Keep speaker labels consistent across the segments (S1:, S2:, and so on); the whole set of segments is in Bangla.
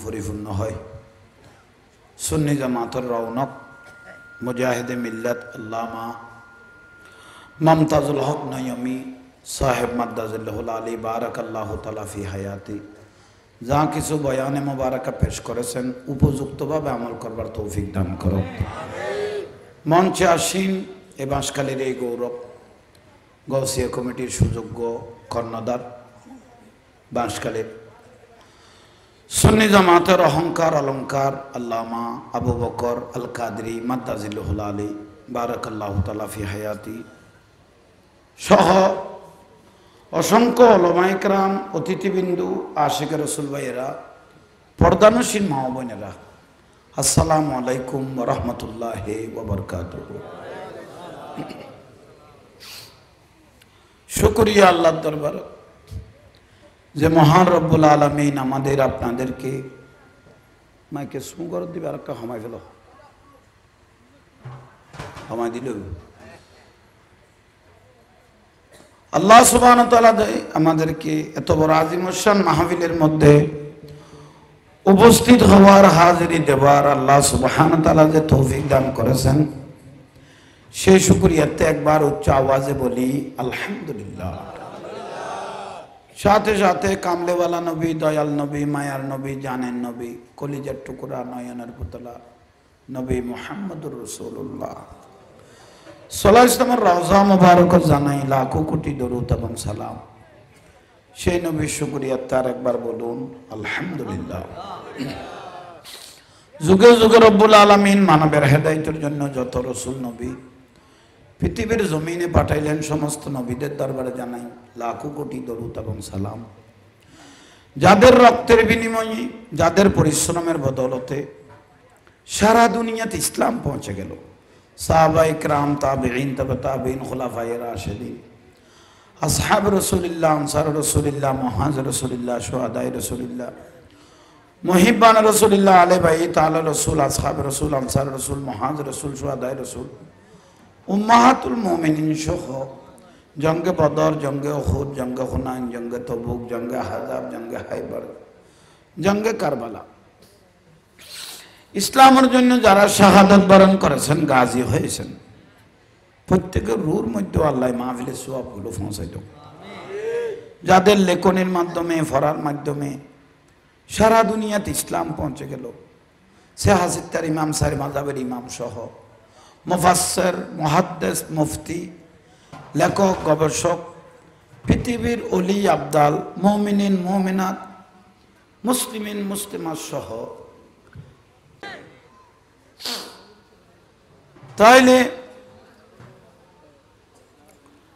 S1: পরিপূর্ণ হয়। সুন্নি জামাতের রৌনক মুজাহিদে মিল্লাত আল্লামা মমতাজুল হক নয়মি সাহেব মাদ্দাজিল্লাহুল আলী বারাকাল্লাহু তাআলা ফি হায়াতি যা কিছু বয়ানে মোবারকা পেশ করেছেন উপযুক্তভাবে আমল করবার তৌফিক দান করো। মঞ্চে আসীন এ বাঁশখালীর এই গৌরব গৌসিয়া কমিটির সুযোগ্য কর্ণধার বাঁশখালীর সুন্নি জামাতের অহংকার অলংকার আল্লামা আবু বকর আল কাদরি মাদ্দাজিল্লাহুল আলী বারাকাল্লাহু তাআলা ফি হায়াতি সহ অসংখ্য উলামায়ে কেরাম, অতিথিবৃন্দু, আশিক রাসূল ভাইয়েরা, পর্দানশীল মা ও বোনেরা, আসসালামু আলাইকুম ওয়া রাহমাতুল্লাহি ওয়া বারাকাতুহু। শুকরিয়া আল্লাহর দরবারে যে মহান রব্বুল আলামিন আমাদের আপনাদেরকে মাইকে সুগর দিবে আর একটা হামাই ফেলো হামাই দিল আল্লাহ সুবহানাহু ওয়া তাআলা আমাদেরকে এত বড় আজিমুশান মাহফিলের মধ্যে উপস্থিত হওয়ার, হাজিরি দেওয়ার আল্লাহ সুবহানাহু ওয়া তাআলা যে তৌফিক দান করেছেন সেই শুকরিয়াতে একবার উচ্চ আওয়াজে বলি আলহামদুলিল্লাহ। সাথে সাথে কামলেওয়ালা নবী, দয়াল নবী, মায়ার নবী, জানের নবী, কলিজার টুকরা, নয়নের পুতলা নবী মুহাম্মদুর রাসূলুল্লাহ সাল্লাল্লাহু আলাইহি ওয়াসাল্লামের রওজা মুবারক জানাই লাখো কোটি দরুদ এবং সালাম। সেই নবীর শুকরিয়া তার একবার বলুন আলহামদুলিল্লাহ। যুগে যুগে রব্বুল আলামিন মানবের হেদায়েতের জন্য যত রাসূল নবী পৃথিবীর জমিনে পাঠাইলেন, সমস্ত নবীদের দরবারে জানাই লাখো কোটি দরুদ এবং সালাম। যাদের রক্তের বিনিময়ে, যাদের পরিশ্রমের বদৌলতে সারা দুনিয়াতে ইসলাম পৌঁছে গেল। সাহাবায়ে কেরাম, তাবেঈন, তাবে তাবেঈন, খুলাফায়ে রাশিদিন, আসহাব রাসূলুল্লাহ, আনসার রাসূলুল্লাহ, মুহাজির রাসূলুল্লাহ, শুহাদায়ে রাসূলুল্লাহ, মুহিব্বান রাসূলুল্লাহ, আলে বাইত আলে রাসূল, আসহাব রাসূল, আনসার রাসূল, মুহাজির রাসূল, শুহাদায়ে রাসূল, উম্মাহাতুল মুমিনিন সহ জঙ্গে বদর, জঙ্গে উহুদ, জঙ্গে হুনাইন, জঙ্গে তবুক, জঙ্গে আহজাব, জঙ্গে হায়বার, জঙ্গে কারবালা ইসলামের জন্য যারা শাহাদাত বরণ করেছেন, গাজী হয়েছেন, প্রত্যেকের রুর মধ্যে আল্লাহ মাহফিলের সওয়াবগুলো পৌঁছাই দাও। যাদের লেখনের মাধ্যমে, ফরার মাধ্যমে সারা দুনিয়াতে ইসলাম পৌঁছে গেল, সে হাসিত্তার ইমাম, সারি মাযহাবের ইমাম সহ মুফাসসির, মুহাদ্দিস, মুফতি, লেখক, গবেষক, পৃথিবীর ওলি আবদাল, মুমিনিন, মুমিনাত, মুসলিমিন, মুসলিমাত সহ। তাইলে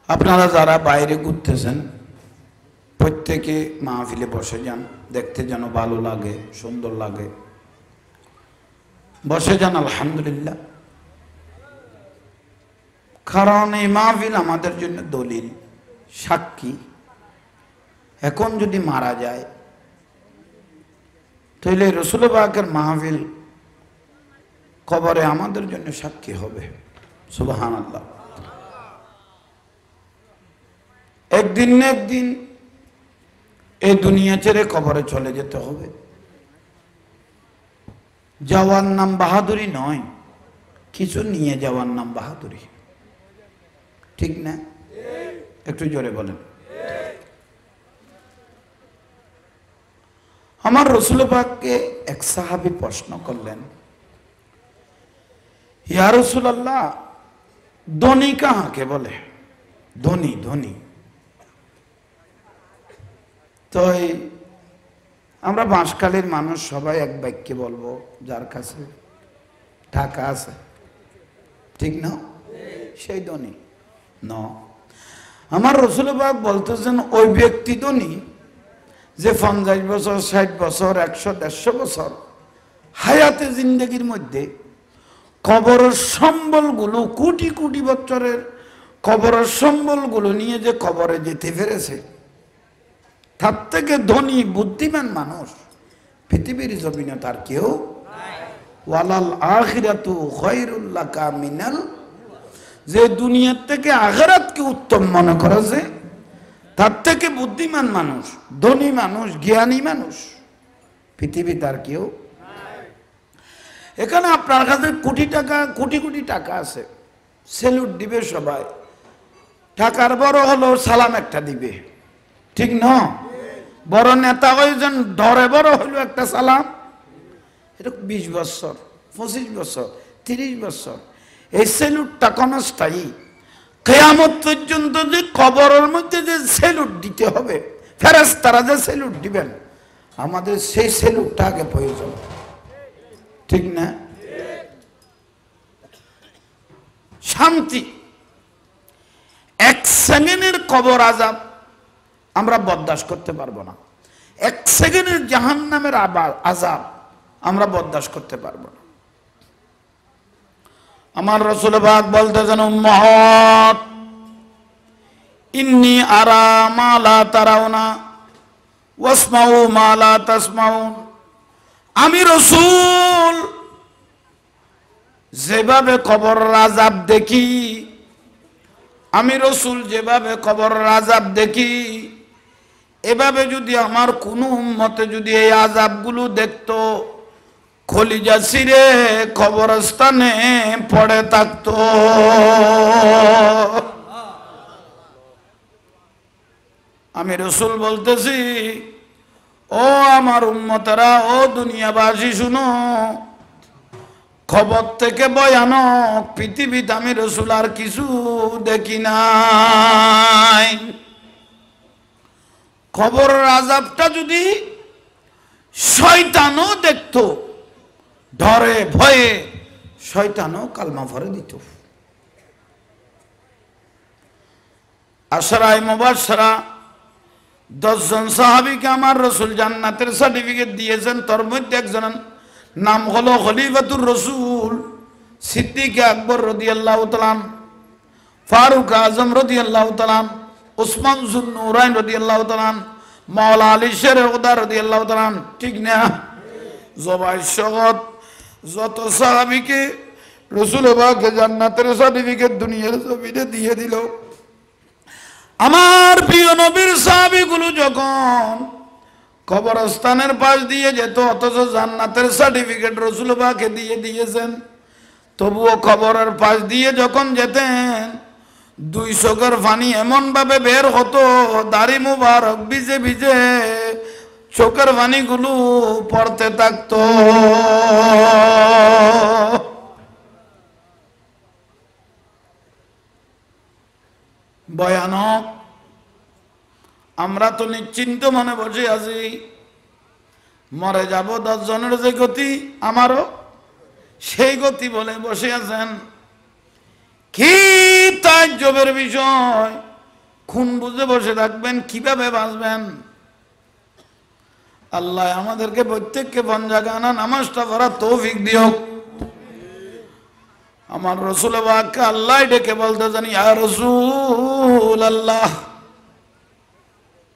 S1: আপনারা যারা বাইরে ঘুরতেছেন প্রত্যেকে মাহফিলে বসে যান, দেখতে যেন ভালো লাগে, সুন্দর লাগে, বসে যান আলহামদুলিল্লাহ। কারণ এই মাহফিল আমাদের জন্য দলিল, সাক্ষী। এখন যদি মারা যায় তাহলে রাসূল পাকের মাহফিল কবরে আমাদের জন্য সাক্ষী হবে। সুবহানাল্লাহ। একদিন না একদিন এই দুনিয়া ছেড়ে কবরে চলে যেতে হবে। যাওয়ার নাম বাহাদুরি নয়, কিছু নিয়ে যাওয়ার নাম বাহাদুরি, ঠিক না? একটু জোরে বলেন। আমার রাসূল পাককে এক সাহাবী প্রশ্ন করলেন, ইয়া রাসূলুল্লাহ, ধনী কাহাকে বলে? ধনী, ধনী তো আমরা বাঁশখালীর মানুষ সবাই এক বাক্যে বলবো, যার কাছে টাকা আছে, ঠিক না, সেই ধনী ন। আমার রাসূল পাক বলতেছেন ওই ব্যক্তি ধনী যে 50 বছর, 60 বছর, 100, 150 বছর হায়াতে জিন্দেগির মধ্যে কবরের সম্বলগুলো, কোটি কোটি বছরের কবরের সম্বলগুলো নিয়ে যে কবরে যেতে পেরেছে, তার থেকে ধনী বুদ্ধিমান মানুষ পৃথিবীর জমিনে তার কেউ ওয়ালাল আখিরাতু খায়রুল লাকা মিনাল, যে দুনিয়ার থেকে আখিরাতকে উত্তম মনে করেছে, তার থেকে বুদ্ধিমান মানুষ, ধনী মানুষ, জ্ঞানী মানুষ পৃথিবীতে আর কেউ। এখানে আপনার কাছে কোটি টাকা, কোটি কোটি টাকা আছে, স্যালুট দিবে সবাই। টাকার বড় হলো সালাম একটা দিবে, ঠিক না? বড় নেতা হয়েছেন, ধরে বড় হইলো একটা সালাম। এটা 20 বছর, 25 বছর, 30 বছর। এই স্যালুটটা ক্ষণস্থায়ী। কিয়ামত পর্যন্ত যে কবরের মধ্যে যে স্যালুট দিতে হবে, ফেরেশতারা যে স্যালুট দিবেন, আমাদের সেই স্যালুটটা আগে প্রয়োজন, ঠিক না? শান্তি। 1 সেকেন্ডের কবর আযাব আমরা বরদাস্ত করতে পারবো না। 1 সেকেন্ডের জাহান্নামের আযাব আমরা বরদাস্ত করতে পারবো না। আমার রাসূল পাক বলতেছেন, উম্মত ইন্নী আরা মা লা তারাউনা ওয়াসমাউ মা লা তাসমাউন। আমি রাসূল যেভাবে কবর আযাব দেখি, আমি রাসূল যেভাবে কবর আযাব দেখি, এভাবে যদি আমার কোনো উম্মতে যদি এই আযাবগুলো দেখতো, কলিজা ছিঁড়ে কবরস্থানে পড়ে থাকতো। আমি রাসূল বলতেছি, ও আমার উম্মতেরা, ও দুনিয়াবাসী শুনো, খবর থেকে ভয়ানক পৃথিবীতে আমি রাসূল আর কিছু দেখি নাই। কবরের আযাবটা যদি শয়তানও দেখতো, ডরে ভয়ে শয়তানও কালমা ভরে দিত। আশরায়ে মুবাশশারা 10 জন সাহাবীকে আমার রাসূল জান্নাতের সার্টিফিকেট দিয়েছেন। তার মধ্যে একজনের নাম হলো খলিফাতুর রাসূল সিদ্দিক আকবর রাদিয়াল্লাহু তাআলা, ফারুক আজম রাদিয়াল্লাহু তাআলা, উসমান যুন্নুরাইন রাদিয়াল্লাহু তাআলা, মাওলা আলী শেরে খুদা রাদিয়াল্লাহু তাআলা, ঠিক না? জবাই শগত যত সাহাবীকে রাসূল পাক জান্নাতের সার্টিফিকেট দুনিয়ার জমিনে দিয়ে দিল। আমার প্রিয় নবীর সাহাবীগুলো যখন কবরস্থানের পাশ দিয়ে যেত, অথচ জান্নাতের সার্টিফিকেট রাসূল পাককে দিয়ে দিয়েছেন, তবুও কবরের পাশ দিয়ে যখন যেতেন, 2 চোখের পানি এমন ভাবে বের হতো, দাড়ি মুবারক ভিজে ভিজে চোখের পানিগুলো পড়তে থাকতো। ভয়ানক। আমরা তো নিশ্চিন্ত মনে বসে আছি, মরে যাব 10 জনের যে গতি, আমারও সেই গতি বলে বসে আছেন। কি তাজ্জবের বিষয়! খুন বুঝে বসে থাকবেন, কিভাবে বাঁচবেন? আল্লাহ আমাদেরকে প্রত্যেককে পঞ্জাগানা নামাজটা পড়ার তৌফিক দিও। আমার রাসূল পাককে আল্লাহ ডেকে বলতে জানি, ইয়া রাসূলুল্লাহ,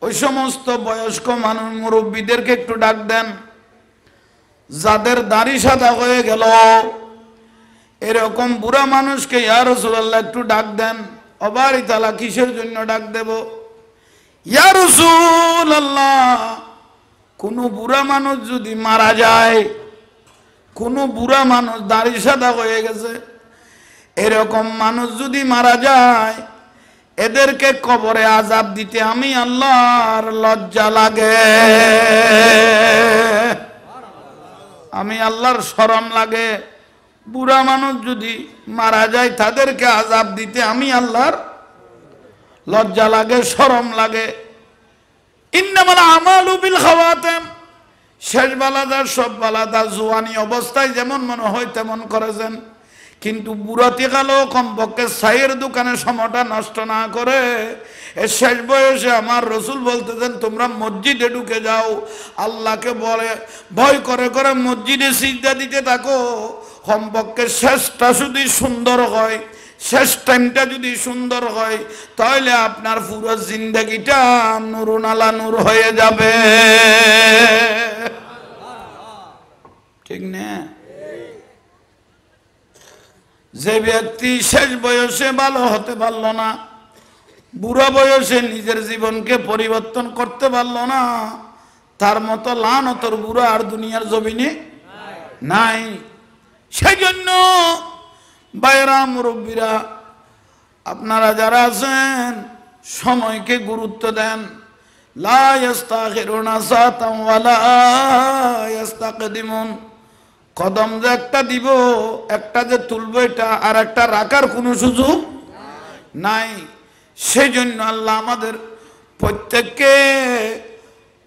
S1: ওই সমস্ত বয়স্ক মানুষ মুরব্বীদেরকে একটু ডাক দেন, যাদের দাড়ি সাদা হয়ে গেল, এরকম বুড়া মানুষকে ইয়া রাসূলুল্লাহ একটু ডাক দেন। অবারি তালা কিসের জন্য ডাক দেব? ইয়া রাসূলুল্লাহ, কোন বুড়া মানুষ যদি মারা যায়, কোন বুড়া মানুষ দাড়ি সাদা হয়ে গেছে, এরকম মানুষ যদি মারা যায়, এদেরকে কবরে আযাব দিতে আমি আল্লাহর লজ্জা লাগে, আমি আল্লাহর শরম লাগে। বুড়া মানুষ যদি মারা যায়, তাদেরকে আযাব দিতে আমি আল্লাহর লজ্জা লাগে, শরম লাগে। ইন্নামাল আমালু বিল খাওয়াতিম, শেষ বালাদার সব বালাদার জওয়ানি অবস্থায় যেমন মনে হয় তেমন করেছেন, কিন্তু বুড়াতে গেলেও কমপক্ষে চায়ের দোকানে সময়টা নষ্ট না করে এর শেষ বয়সে আমার রাসূল বলতেছেন, তোমরা মসজিদে ঢুকে যাও, আল্লাহকে বলে ভয় করে করে মসজিদে সিজদা দিতে থাকো। কমপক্ষে শেষটা যদি সুন্দর হয়, শেষ টাইমটা যদি সুন্দর হয়, তাহলে আপনার পুরো জিন্দেগিটা নূরুন আলা নূর হয়ে যাবে, ঠিক না? যে ব্যক্তি শেষ বয়সে ভালো হতে পারল না, বুড়া বয়সে নিজের জীবনকে পরিবর্তন করতে পারল না, তার মতো লানতর বুড়ো আর দুনিয়ার জমিনে নাই। সেই জন্য বাইরা মুরব্বীরা আপনারা যারা আছেন সময়কে গুরুত্ব দেন। লা ইস্তাখিরুনা সাতাম ওয়ালা ইস্তাকদিমুন। কদম যে একটা দিব, একটা যে তুলবো, এটা আর একটা রাখার কোনো সুযোগ নাই। সেই জন্য আল্লাহ আমাদের প্রত্যেককে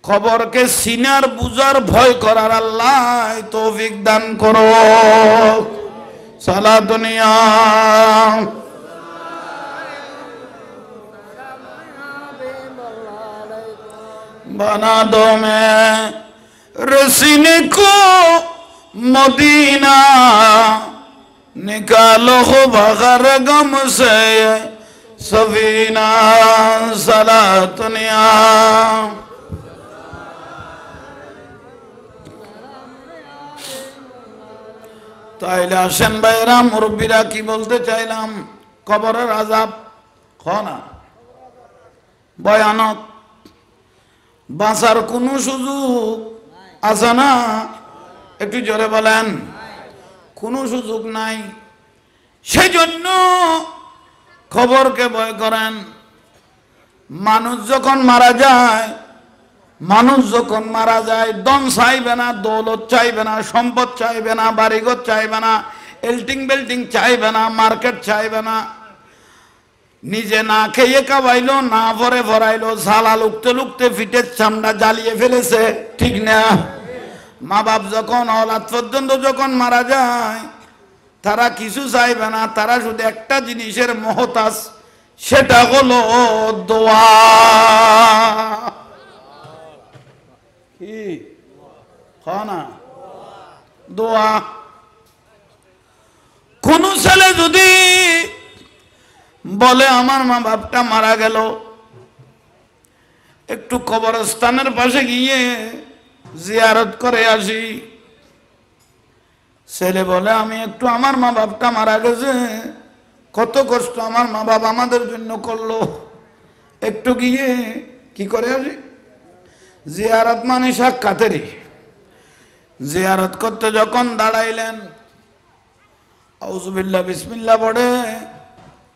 S1: কবরকে সিনার বুঝার ভয় করার আল্লাহ তৌফিক দান করো। সালা দুনিয়া बना दो मैं रसीने को मदीना निकालो हो बगैर गम से सफीना सला दुनिया। তাইলে আসেন ভাইরা মুরব্বীরা, কি বলতে চাইলাম, কবরের আযাব না ভয়ানক, বাঁচার কোনো সুযোগ আছে না? একটু জোরে বলেন, কোনো সুযোগ নাই। সেই জন্য খবরকে ভয় করেন। মানুষ যখন মারা যায়, ধন চাইবে না, দৌলত চাইবে না, সম্পদ চাইবে না, বাড়িঘর চাইবে না, এল্টিং বেল্টিং চাইবে না, মার্কেট চাইবে না। নিজে না খেয়ে কাবাইলো, না ভরে ভরাইলো, ঝালা লুকতে লুকতে ফিটের চামড়া জ্বালিয়ে ফেলেছে, ঠিক না? মা বাপ যখন অলাদ পর্যন্ত যখন মারা যায়, তারা কিছু চাইবে না, তারা শুধু একটা জিনিসের মহতাজ, সেটা হলো দোয়া। কি না? দোয়া। কোন ছেলে যদি বলে আমার মা বাপটা মারা গেল, একটু কবরস্থানের পাশে গিয়ে জিয়ারত করে আসি, ছেলে বলে আমি একটু আমার মা বাপটা মারা গেছে, কত কষ্ট আমার মা বাপ আমাদের জন্য করলো, একটু গিয়ে কি করে আসি। জিয়ারত মানে সাক্ষাতেরই। জিয়ারত করতে যখন দাঁড়াইলেন, আউযুবিল্লাহ বিসমিল্লাহ পড়ে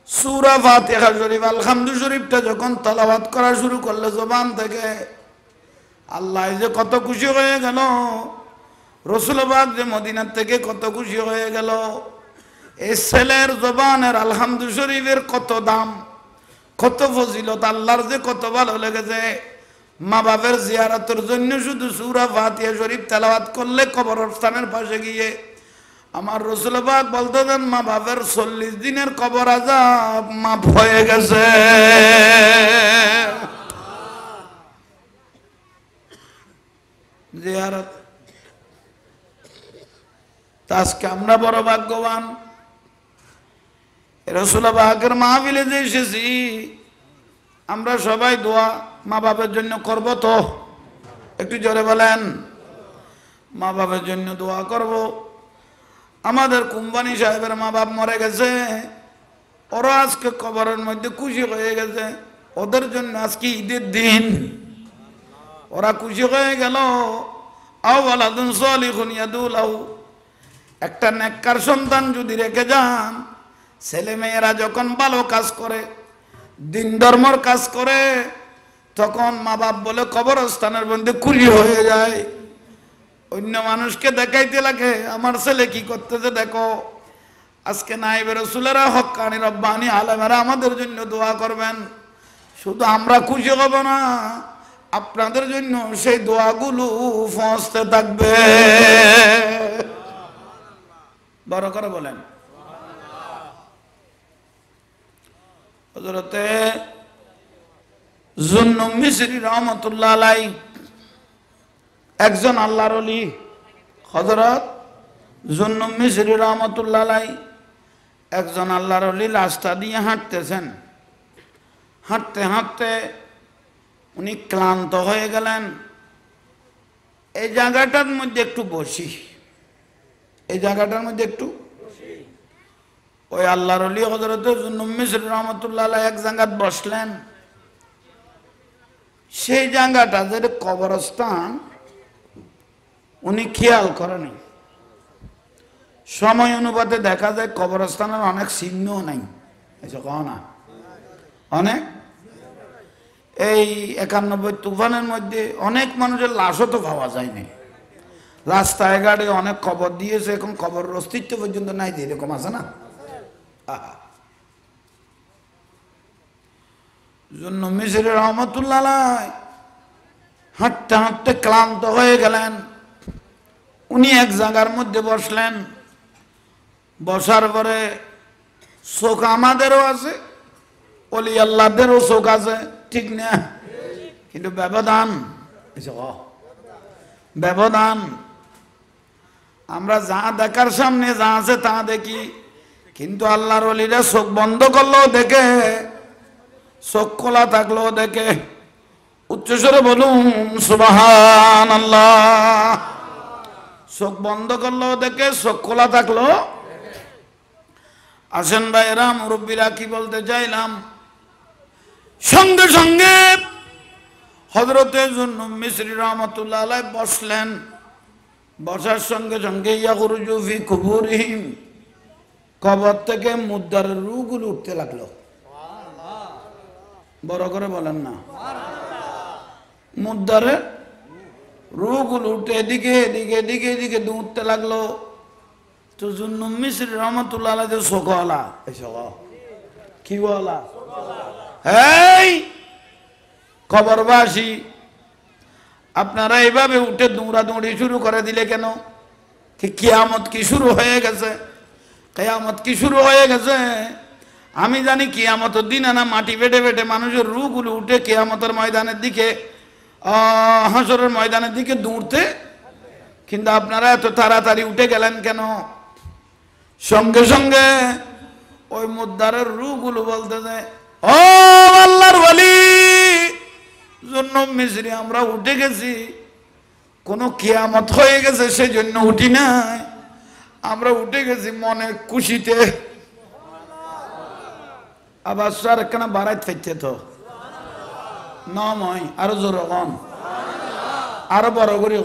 S1: সূরা ফাতিহা শরীফ আলহামদু শরীফটা যখন তেলাওয়াত করা শুরু করলে জবান থেকে, আল্লাহ যে কত খুশি হয়ে গেল, রাসূল পাক যে মদিনা থেকে কত খুশি হয়ে গেল। এই ছেলের জবানের আলহামদু শরীফের কত দাম, কত ফজিলত, আল্লাহর যে কত ভালো লেগেছে। মা বাপের জিয়ারতের জন্য শুধু সূরা ফাতিহা শরীফ তেলাওয়াত করলে কবরস্থানের পাশে গিয়ে আমার রাসূল পাক বলতেন মা বাপের 40 দিনের কবর আযাব মাফ হয়ে গেছে। জিয়ারত আজকে আমরা বড় ভাগ্যবান। রাসূল পাকের মাহফিলে যে এসেছি, আমরা সবাই দোয়া মা বাপের জন্য করব তো? একটু জোরে বলেন, মা বাপের জন্য দোয়া করব। আমাদের কোম্পানি সাহেবের মা বাপ মরে গেছে, ওরা আজকে কবরের মধ্যে খুশি হয়ে গেছে, ওদের জন্য আজকে ঈদের দিন, ওরা খুশি হয়ে গেল। আও ওয়ালাদুন সালিহুন ইয়াদউ লাহু, একটা নেককার সন্তান যদি রেখে যান, ছেলে মেয়েরা যখন ভালো কাজ করে, দিন ধর্মর কাজ করে, তখন মা বাপ বলে কবরস্থানের মধ্যে খুশি হয়ে যায়। অন্য মানুষকে দেখাইতে লাগে আমার ছেলে কি করতেছে দেখো। আজকে নায়েবে রাসূলেরা, হক্কানি রব্বানি আলেমেরা আমাদের জন্য দোয়া করবেন। শুধু আমরা খুশি হব না, আপনাদের জন্য সেই দোয়াগুলো পৌঁছতে থাকবে। বড় করে বলেন। হযরতে জুন্নুন মিসরি রহমাতুল্লাহ আলাইহি একজন আল্লাহর ওলি। হযরত জুন্নুন মিসরি রহমাতুল্লাহ আলাইহি একজন আল্লাহর ওলি রাস্তা দিয়ে হাঁটতেছেন। হাঁটতে হাঁটতে উনি ক্লান্ত হয়ে গেলেন। এই জায়গাটার মধ্যে একটু বসি, এই জায়গাটার মধ্যে একটু ওই আল্লাহর ওলি হযরত জুন্নুন মিসরি রহমাতুল্লাহ আলাইহি এক জায়গায় বসলেন। সেই জায়গাটা যেটা কবরস্থান উনি খেয়াল করেনি। সময় অনুপাতে দেখা যায় কবরস্থানের অনেক চিহ্নও নাই, না অনেক। এই 91 তুফানের মধ্যে অনেক মানুষের লাশও তো পাওয়া যায়নি, রাস্তায় ঘাটে অনেক কবর দিয়েছে, এখন কবর অস্তিত্ব পর্যন্ত নাই, এরকম আছে না। জন্য মিসরি রহমতুল্লাহ হাঁটতে হাঁটতে ক্লান্ত হয়ে গেলেন। উনি এক জায়গার মধ্যে বসলেন, বসার পরে চোখ আমাদেরও আছে, ওলি আল্লাহদেরও চোখ আছে, ঠিক না? কিন্তু ব্যবধান, ব্যবধান। আমরা যা দেখার সামনে যা আছে তা দেখি, কিন্তু আল্লাহর ওলিরা চোখ বন্ধ করলেও দেখে, চোখ খোলা থাকলেও দেখে। উচ্চস্বরে বলুন সুবহানাল্লাহ। চোখ বন্ধ করলেও দেখে, চোখ খোলা থাকলো। আসেন ভাইরা, মুরব্বীরা, কি বলতে চাইলাম, সঙ্গে সঙ্গে হযরতে যুন্নুন মিসরি রাহমাতুল্লাহ আলাইহি বসলেন। বসার সঙ্গে সঙ্গে ইয়াখরুজু ফি কুবুরিহিম, কবর থেকে মুদ্রার রূহগুলো উঠতে লাগলো। বড় করে বলেন না, মুদ্রার রূহগুলো উঠে এদিকে এদিকে এদিকে এদিকে উঠতে লাগলো। তো যুন্নুন মিসরি রাহমাতুল্লাহ আলাইহি শোকওয়ালা, কি বলা, এই কবরবাসী, আপনারা এইভাবে উঠে দৌড়াদৌড়ি শুরু করে দিলে কেন? কি কিয়ামত কি শুরু হয়ে গেছে? কিয়ামত কি শুরু হয়ে গেছে? আমি জানি কিয়ামতের দিন না মাটি বেটে বেটে মানুষের রূহগুলো উঠে কিয়ামতের ময়দানের দিকে, হাসরের ময়দানের দিকে দৌড়তে, কিন্তু আপনারা এত তাড়াতাড়ি উঠে গেলেন কেন? সঙ্গে সঙ্গে ওই মুদ্রার রূহগুলো বলতেছে, ও আল্লাহর ওলি যুন্নুন মিসরি, আমরা উঠে গেছি, কোনো কিয়ামত হয়ে গেছে সেই জন্য উঠি নাই, আমরা উঠে গেছি মনে খুশিতে। আবার স্যার কেন বাড়াইতে ফেলছে তো নয়, আরো জোর কম, আরো বড় করে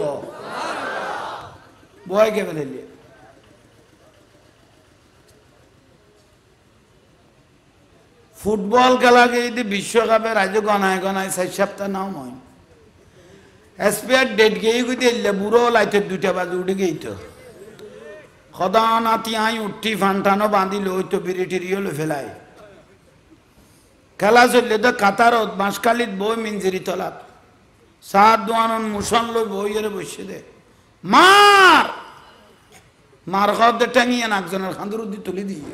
S1: বয় কে ফেলে। ফুটবল খেলা গিয়ে বিশ্বকাপের আজ গনায় গনায় 4 সপ্তাহ নাও হয়, এসপিআর ডেট গিয়ে দিলে বুড়ো লাইটের 2টা বাজে উঠে গেই তো সদা নাতি আই উঠি ফানটানো বাঁধিল ওই তো বিড়ি টিরিও ফেলাই। খেলা চললে তো কাতারত বাঁশখালীত বই মিঞ্জিরি তলাত সাত দোয়ানন মুসন লই বই এর বসে দে মার মার খাওয়াতে টেঙিয়ে একজনের খান্দুর দি তুলি দিয়ে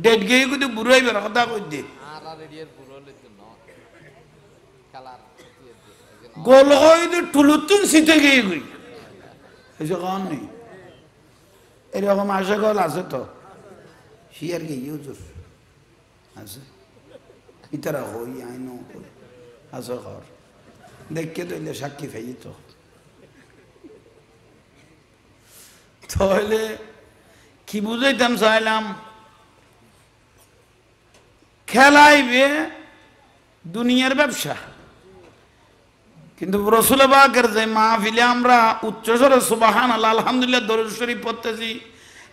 S1: ডেট গিয়ে কিন্তু বুড়াই বের কথা কই দে গোল হয়ে টুলুতুন শীতে গিয়ে গই এসে কন নেই। এরকম আশা গল আছে তো শিয়ার গিয়ে হুজুর আছে ইতারা হই আইন আছে ঘর দেখকে তো সাক্ষী ফাই তো তাহলে কি বুঝাইতাম চাইলাম, খেলাইবে দুনিয়ার ব্যবসা, কিন্তু রাসূল পাকের যে মাহফিলে আমরা উচ্চস্বরে সুবহানাল্লাহ আলহামদুলিল্লাহ দরুদ শরীফ পড়তেছি,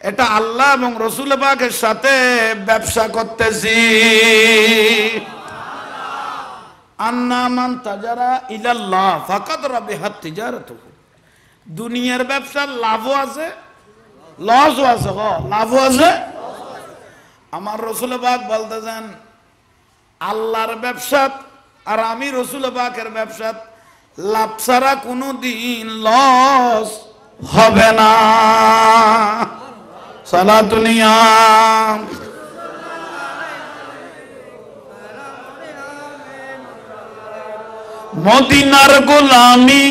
S1: এটা আল্লাহ এবং রাসূল পাকের সাথে ব্যবসা করতেছি। আন্না মান তাজারা ইলাল্লাহ ফাকাদ রাবিহাত তিজারাতুহু, দুনিয়ার ব্যবসার লাভও আছে লসও আছে, লাভও আছে। আমার রাসূল পাক বলতেছেন আল্লাহর ব্যবসা আর আমি রাসূল পাকের ব্যবসা লাভ ছাড়া কোনো দিন লস হবে না। সালাতুনিয়া মদিনার গোলামি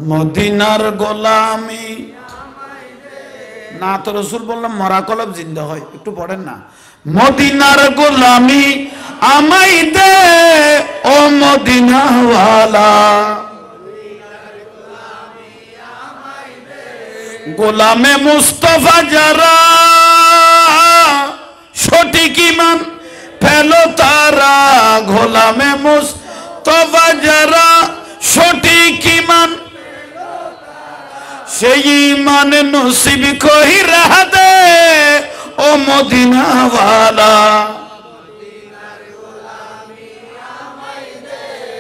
S1: মদিনার গোলামি না তো রসুল বললাম মরা কলব জিন্দা হয়, একটু পড়েন না। মদিনার গোলামি আমাই দে ও মদিনাওয়ালা, গোলামে মুস্তফা যারা সঠিক ঈমান ফেলো তারা গোলামে মুস্তফা যারা সঠিক ঈমান সেই ঈমান নসিব কইরা দে ও মদিনা ওয়ালা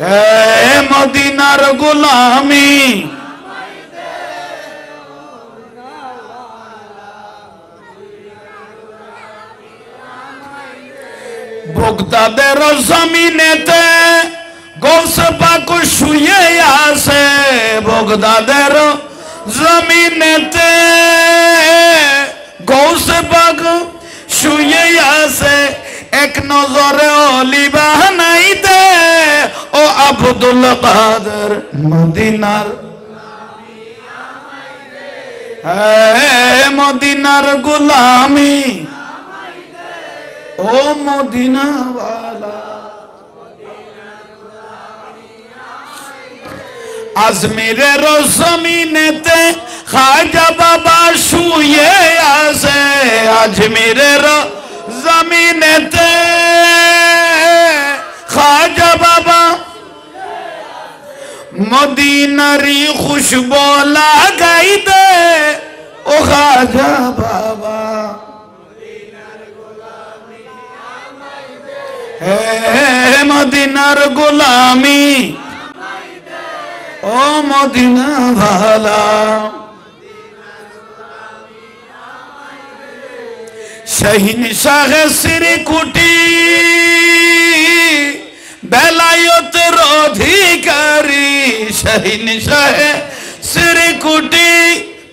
S1: হে মদিনার গোলামি বগদাদের জমিনেতে গৌসে পাক শুয়ে আছে বগদাদের জমিনেতে গৌসে পাক শুয়ে আছে এক নজরে অলি বানাইতে ও আব্দুল কাদের মদিনার মদিনার গোলামি ও মদিনা ওয়ালা আজমিরের জমিনেতে খাজা বাবা শুয়ে আছে আজমিরের জমিনেতে খাজা বাবা মদিনারি খুশবু লাগাই দে ও খাজা বাবা হে মদিনার গোলামি ও মদিনা ভালা শাহিন শাহ শ্রীকুটি বেলায়েতের অধিকারী শাহিন শাহ শ্রীকুটি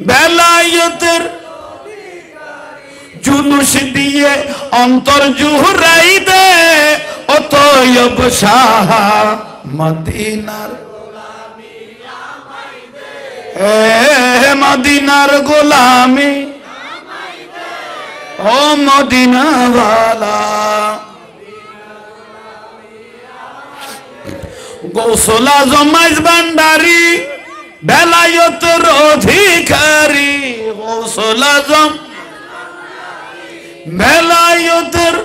S1: বেলায়েতের জুলুস দিয়ে অন্তর জুহরাই দে ও তয়ব শাহ মদিনার মদিনার গোলামি ও মদিনা ওয়ালা গৌসুল আজম ভান্ডারী বেলায়েতের অধিকারী গৌসুল আজম বেলায়েতের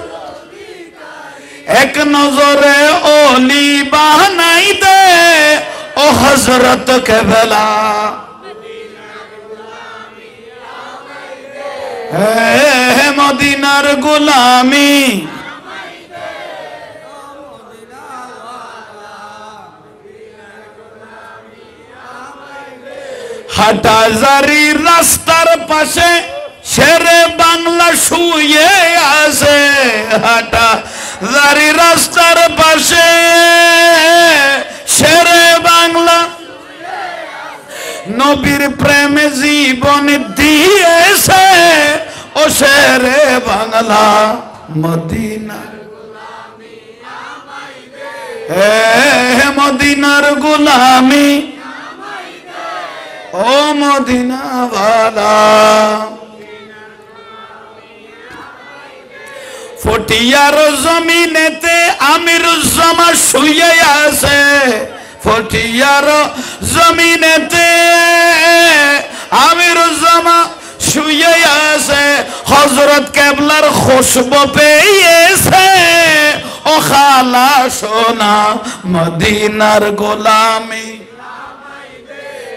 S1: এক নজরে ওলি বানাই দে ও হযরত কেবলা হে মদিনার গোলামি হাটাজারি রাস্তার পাশে শেরে বাংলা শুয়ে আছে হাটাজারি রাস্তার পাশে শেরে বাংলা নবীর প্রেমে জীবন দিয়েছে ও শেরে বাংলা মদিনার হে মদিনার গোলামি ও মদিনা ওয়ালা ফটিয়ার জমিনেতে আমিরুজ্জামা শুয়ে আছে ফটিয়ার জমিনেতে আমিরুজ্জামা শুয়ে আছে হযরত কেবলার খুশবু পেয়েছে ও খালা সোনা মদিনার গোলামি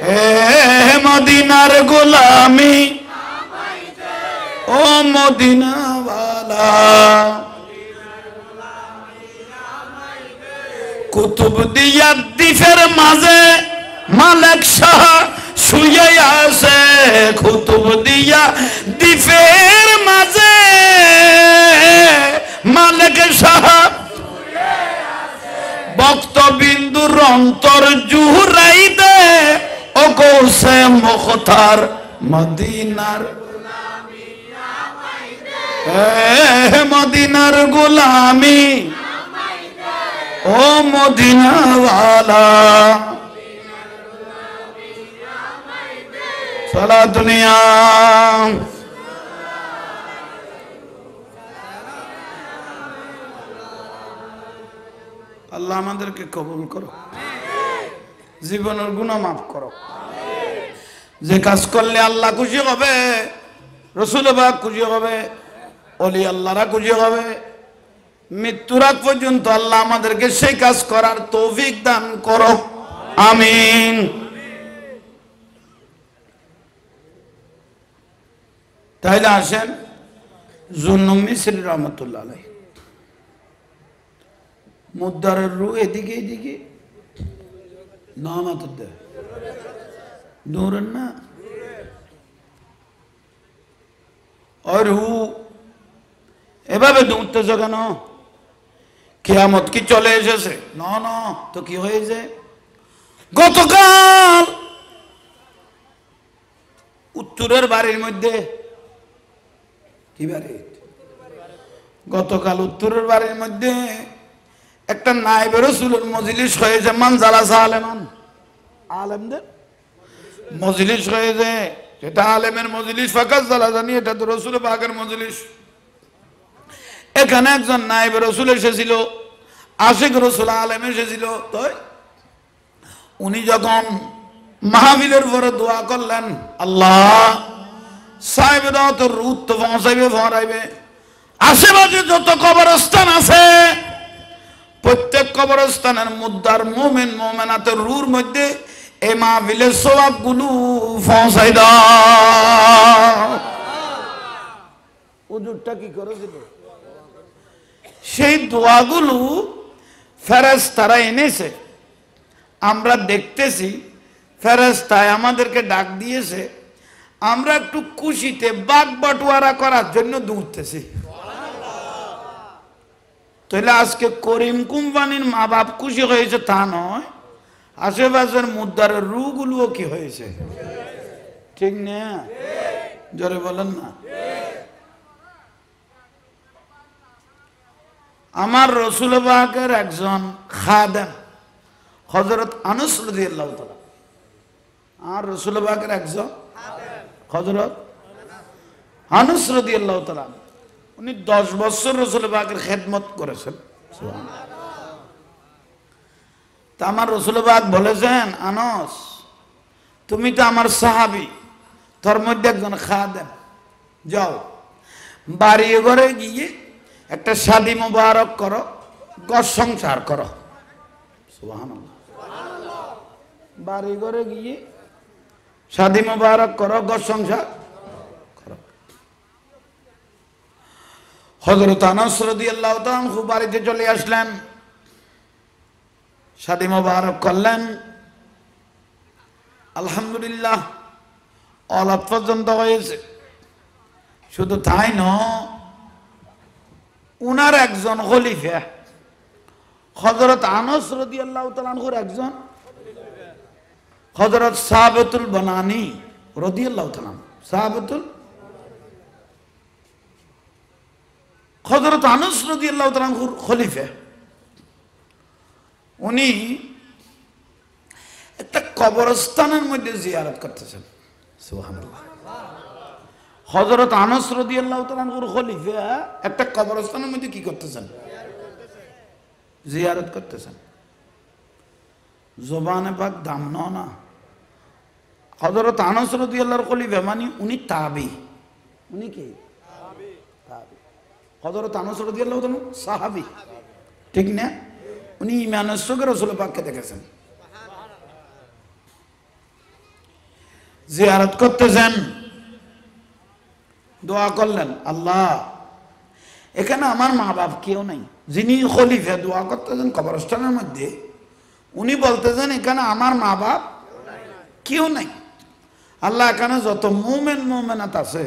S1: হে মদিনার গোলামি ও মদিনা ওয়ালা কুতুবদিয়া দ্বীপের মাঝে মালিক শাহ শুয়ে আছে কুতুবদিয়া দ্বীপের মাঝে মালিক শাহ ভক্তবিন্দুর অন্তর জুহরাই দে ও গৌসে মুখতার মদিনার মদিনার গোলামি ও মদিনা ওয়ালা সারা দুনিয়া আল্লাহ আমাদেরকে কবুল করো জীবনের গুনাহ মাফ করো যে কাজ করলে আল্লাহ খুশি হবে রাসূল পাক খুশি হবে ওলি আল্লাহরা খুশি হবে মৃত্যুর আগ পর্যন্ত আল্লাহ আমাদেরকে সেই কাজ করার তৌফিক দান করো, আমিন। তাইলে আসেন জুন্নুম মিসরি রহমতুল্লাহ আলাইহি, মুদ্দারের রু এদিকে এদিকে না মাত্র দেয় দৌড়েন না, আর হু এভাবে দৌড়তেছ কেন? কিয়ামত কি চলে এসেছে? না না, তো কি হয়েছে? গতকাল উত্তরের বাড়ির মধ্যে, কি বাড়ি? গতকাল উত্তরের বাড়ির মধ্যে একটা নায়েবে রাসূলের মজলিস হয়েছে। মান জালাসা আলেমান, আলেমদের মজলিস হয়েছে। সেটা আলেমের মজলিস, ফাকাত জালাসানি, এটা তো রাসূল পাকের মজলিস। এখানে একজন নায়েবে রাসূল এসেছিল, আশিক রাসূল আলেম এসেছিল। তো উনি যখন মাহফিলের পরে দোয়া করলেন, আল্লাহ সাহেবেরা তো রুত তো পৌঁছাইবে, ফরাইবে, আশেপাশে যত কবরস্থান আছে প্রত্যেক কবরস্থানের মুদ্দার মুমিন মুমিনাতের রুর মধ্যে এই মাহফিলের সওয়াবগুলো পৌঁছাই দাও। হুজুরটা কি করেছিল? সেই দোয়াগুলো ফেরেশতারা এনেছে, আমরা দেখতেছি। ফেরেশতায় আমাদেরকে ডাক দিয়েছে, আমরা একটু খুশিতে বাগ বাটোয়ারা করার জন্য দৌড়তেছি। তাহলে আজকে করিম কোম্পানির মা বাপ খুশি হয়েছে তা নয়, আশেপাশের মুদ্দারের রুগুলোও কি হয়েছে, ঠিক না? জোরে বলেন না। আমার রাসূল পাকের একজন খাদেম হযরত আনাস রাদিয়াল্লাহু তাআলা, আর রাসূল পাকের একজন হযরত আনাস রাদিয়াল্লাহু তাআলা, উনি 10 বছর রাসূল পাকের খেদমত করেছেন। সুবহানাল্লাহ। তা আমার রাসূল পাক বলেছেন, আনাস তুমি তো আমার সাহাবী, তোর মধ্যে একজন খাদেম, যাও বাড়ি ঘরে গিয়ে একটা শাদী মুবারক করো, ঘর সংসার করো। সুবহানাল্লাহ। বাড়ি ঘরে গিয়ে শাদী মুবারক করো, ঘর সংসার করো। হযরত আনাস রাদিয়াল্লাহু তাআলা আনহু বাড়িতে চলে আসলেন, শাদী মুবারক করলেন। আলহামদুলিল্লাহ, অলাদ পর্যন্ত হয়েছে। শুধু তাই নয়, উনার একজন খলিফা হযরত আনাস রাদিয়াল্লাহু তাআলা আনহুর একজন হযরত সাহাবাতুল বানানী রাদিয়াল্লাহু তাআলা, সাহাবাতুল হযরত আনাস রাদিয়াল্লাহু তাআলা আনহুর খলিফা, উনি একটা কবরস্থানের মধ্যে জিয়ারত করতেছেন। সুবহানাল্লাহ। হযরত আনাস রাদিয়াল্লাহু তাআলা আনহুর খলিফা একটা কবরস্থানের মধ্যে কি করতেছেন? জিয়ারত করতেছেন। জবানে পাক দাম না। হযরত আনাস রাদিয়াল্লাহু খলিফা মানে উনি তাবি, উনি কি তাবি। হযরত আনাস রাদিয়াল্লাহু তাআলা সাহাবী, ঠিক না? উনি ঈমানের সঙ্গে রাসূল পাককে দেখেছেন, জিয়ারত করতেছেন। দোয়া করলেন, আল্লাহ এখানে আমার মা বাপ কেউ নাই। যিনি খলিফা দোয়া করতেছেন কবরস্থানের মধ্যে, উনি বলতেছেন এখানে আমার মা বাপ কেউ নাই। আল্লাহ এখানে যত মুমিন মুমিনাত আছে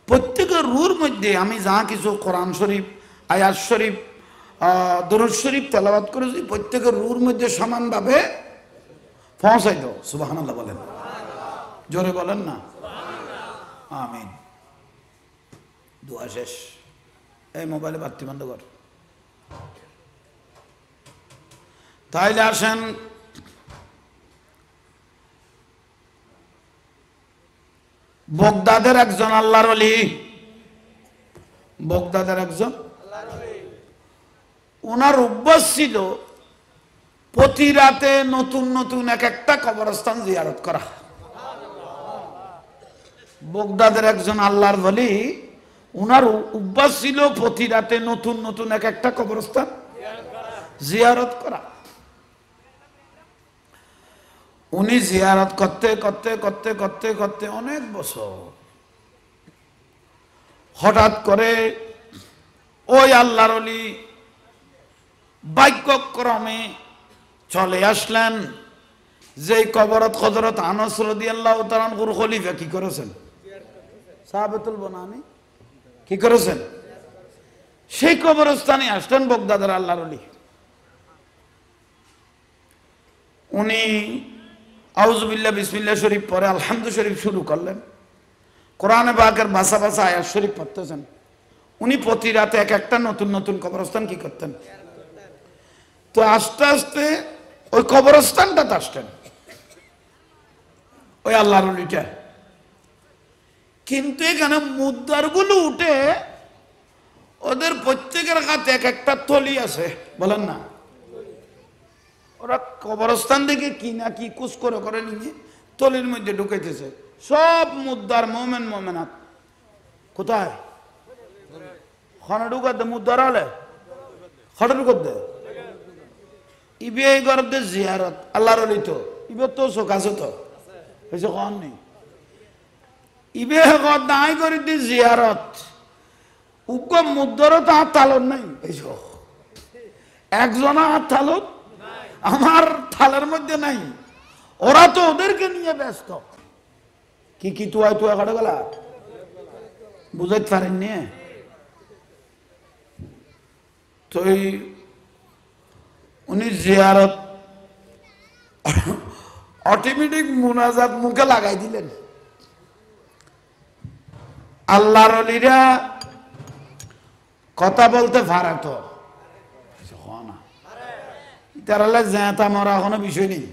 S1: প্রত্যেকের রুর মধ্যে আমি যা কিছু কোরআন শরীফ, আয়াত শরীফ, দরুদ শরীফ তেলাওয়াত করেছি, প্রত্যেকের রুর মধ্যে সমানভাবে পৌঁছাই দাও। সুবহানাল্লাহ বলেন, জোরে বলেন না, আমিন। দোয়া শেষ। এই মোবাইলে বাতি বন্ধ কর। তাইলে আসেন বগদাদের একজন আল্লাহর ওলি, বগদাদের একজন ওনার অভ্যাস ছিল প্রতি রাতে নতুন নতুন এক একটা কবরস্থান জিয়ারত করা। বগদাদের একজন আল্লাহর ওলি উনার অভ্যাস ছিল প্রতি রাতে নতুন নতুন এক একটা কবরস্থান জিয়ারত করা। উনি জিয়ারত করতে করতে করতে করতে করতে অনেক বছর, হঠাৎ করে ওই আল্লাহর ওলি ভাগ্যক্রমে চলে আসলেন যে কবরত হযরত আনাস রাদিয়াল্লাহু তাআলা আনহুর খলিফা কি করেছেন, সাহাবাতুল বনানি কি করেছেন, সেই কবরস্থানে আসলেন বাগদাদের আল্লাহর ওলি। উনি আউযুবিল্লাহ বিসমিল্লাহ শরীফ পরে আলহামদু শরীফ শুরু করলেন, কোরআনে পাকের বাসা বাসা আয়াত শরীফ পড়তেছেন। উনি প্রতি রাতে এক একটা নতুন নতুন কবরস্থান কি করতেন। তো আস্তে আস্তে ওই কবরস্থানটাতে আসতেন ওই আল্লাহর ওলিটা, কিন্তু এখানে মুদ্রাগুলো উঠে ওদের প্রত্যেকের হাতে এক একটা থলি আছে, বলেন না, ওরা কবরস্থান থেকে কি না কি কুচ করে করে নিয়ে থলির মধ্যে ঢুকাইতেছে সব মুদ্রার মোমেন মোমেনাত। কোথায় খানা ঢুকাতে মুদ্রার হলে খাটা ঢুকাতে ইবে এই গর্বে জিয়ারত আল্লাহর ওলি তো ইবে তো চোখ আছে তো হয়েছে কন নেই ইবে গদ নাই করে দি জিয়ারত উগ্র মুদ্রারও তো হাত তালন নাই, এইসব একজনা হাত তালন আমার থালের মধ্যে নাই, ওরা তো ওদেরকে নিয়ে ব্যস্ত। কি কি তুই তুই কাটে গেলা বুঝাইতে পারেননি। তো উনি জিয়ারত অটোমেটিক মুনাজাত মুখে লাগাই দিলেন। আল্লাহর ওলিরা কথা বলতে পারে তো তারা জেতা মরা কোনো বিষয় নেই।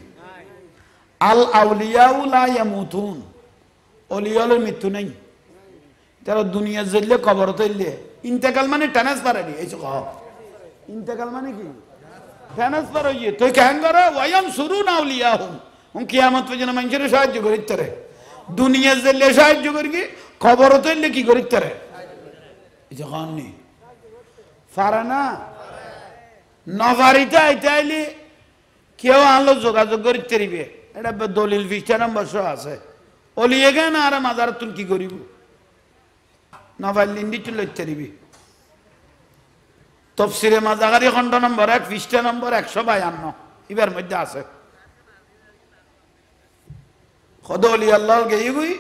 S1: আল আউলিয়াউ লা ইয়ামুতুন, ওলিয়ালের মৃত্যু নেই। তারা দুনিয়া জ্বললে কবর তৈলে ইন্তেকাল মানে ট্রান্সফার হয়নি, এই কহ ইন্তেকাল মানে কি ট্রান্সফার হইয়ে তুই কেন করে ওয়ায়াম শুরু না আউলিয়াহুম কিয়ামত পর্যন্ত মানুষের সাহায্য করিতে রে, দুনিয়া জ্বললে সাহায্য করি, কবর তৈলে কি করিতে রে, এই কন নি পারে না। নভারিতে আইতে আইলে কেউ আনলো যোগাযোগ করিতে পারিবে, এটা দলিল 20 নম্বর আছে। অলিয়ে গে না আর মাজার তুল কি করিব, নভার লিন্ডি তুল লইতে পারিবি। তফসিরে মাজাগারি খণ্ড নম্বর 1 পৃষ্ঠা নম্বর 152 ইবার মধ্যে আছে। খদ অলি আল্লাহ গেই গুই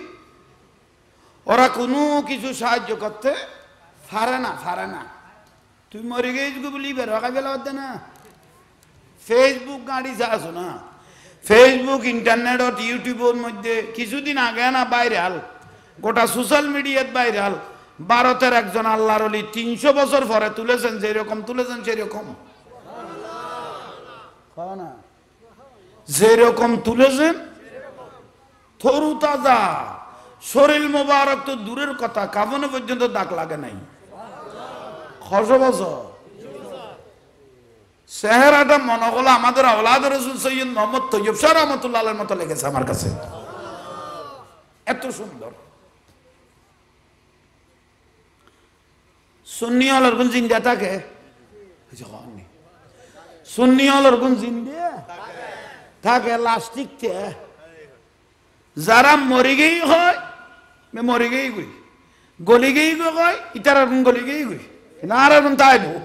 S1: ওরা কোনো কিছু সাহায্য করতে পারে না, পারে না। তুই মরে গেছিস বলি বের রাখা গেল না। ফেসবুক গাড়ি যাচ্ছ না, ফেসবুক ইন্টারনেট ইউটিউবের মধ্যে কিছুদিন আগে না ভাইরাল, গোটা সোশ্যাল মিডিয়াত ভাইরাল, ভারতের একজন আল্লাহর ওলি 300 বছর পরে তুলেছেন, যেরকম তুলেছেন সেরকম যেরকম তুলেছেন থরু তাজা শরীর মোবারক তো দূরের কথা, কাফনে পর্যন্ত দাগ লাগে নাই। চেহারাটা মনে হলো আমাদের আওলাদ রাসূল সৈয়দ মোহাম্মদ তৈয়ব শাহ রাহমাতুল্লাহ আলাইহির মতো লেগেছে আমার কাছে, এত সুন্দর। সুন্নি হলের কোন জিন্দা থাকে, সুন্নি হলের কোন জিন্দা থাকে লাস্টিক যারা মরে গেই হয় মরে গেই গই, গলি গেই গো কয় ইতার আর গলি গেই গই না আর কোন তাই বউ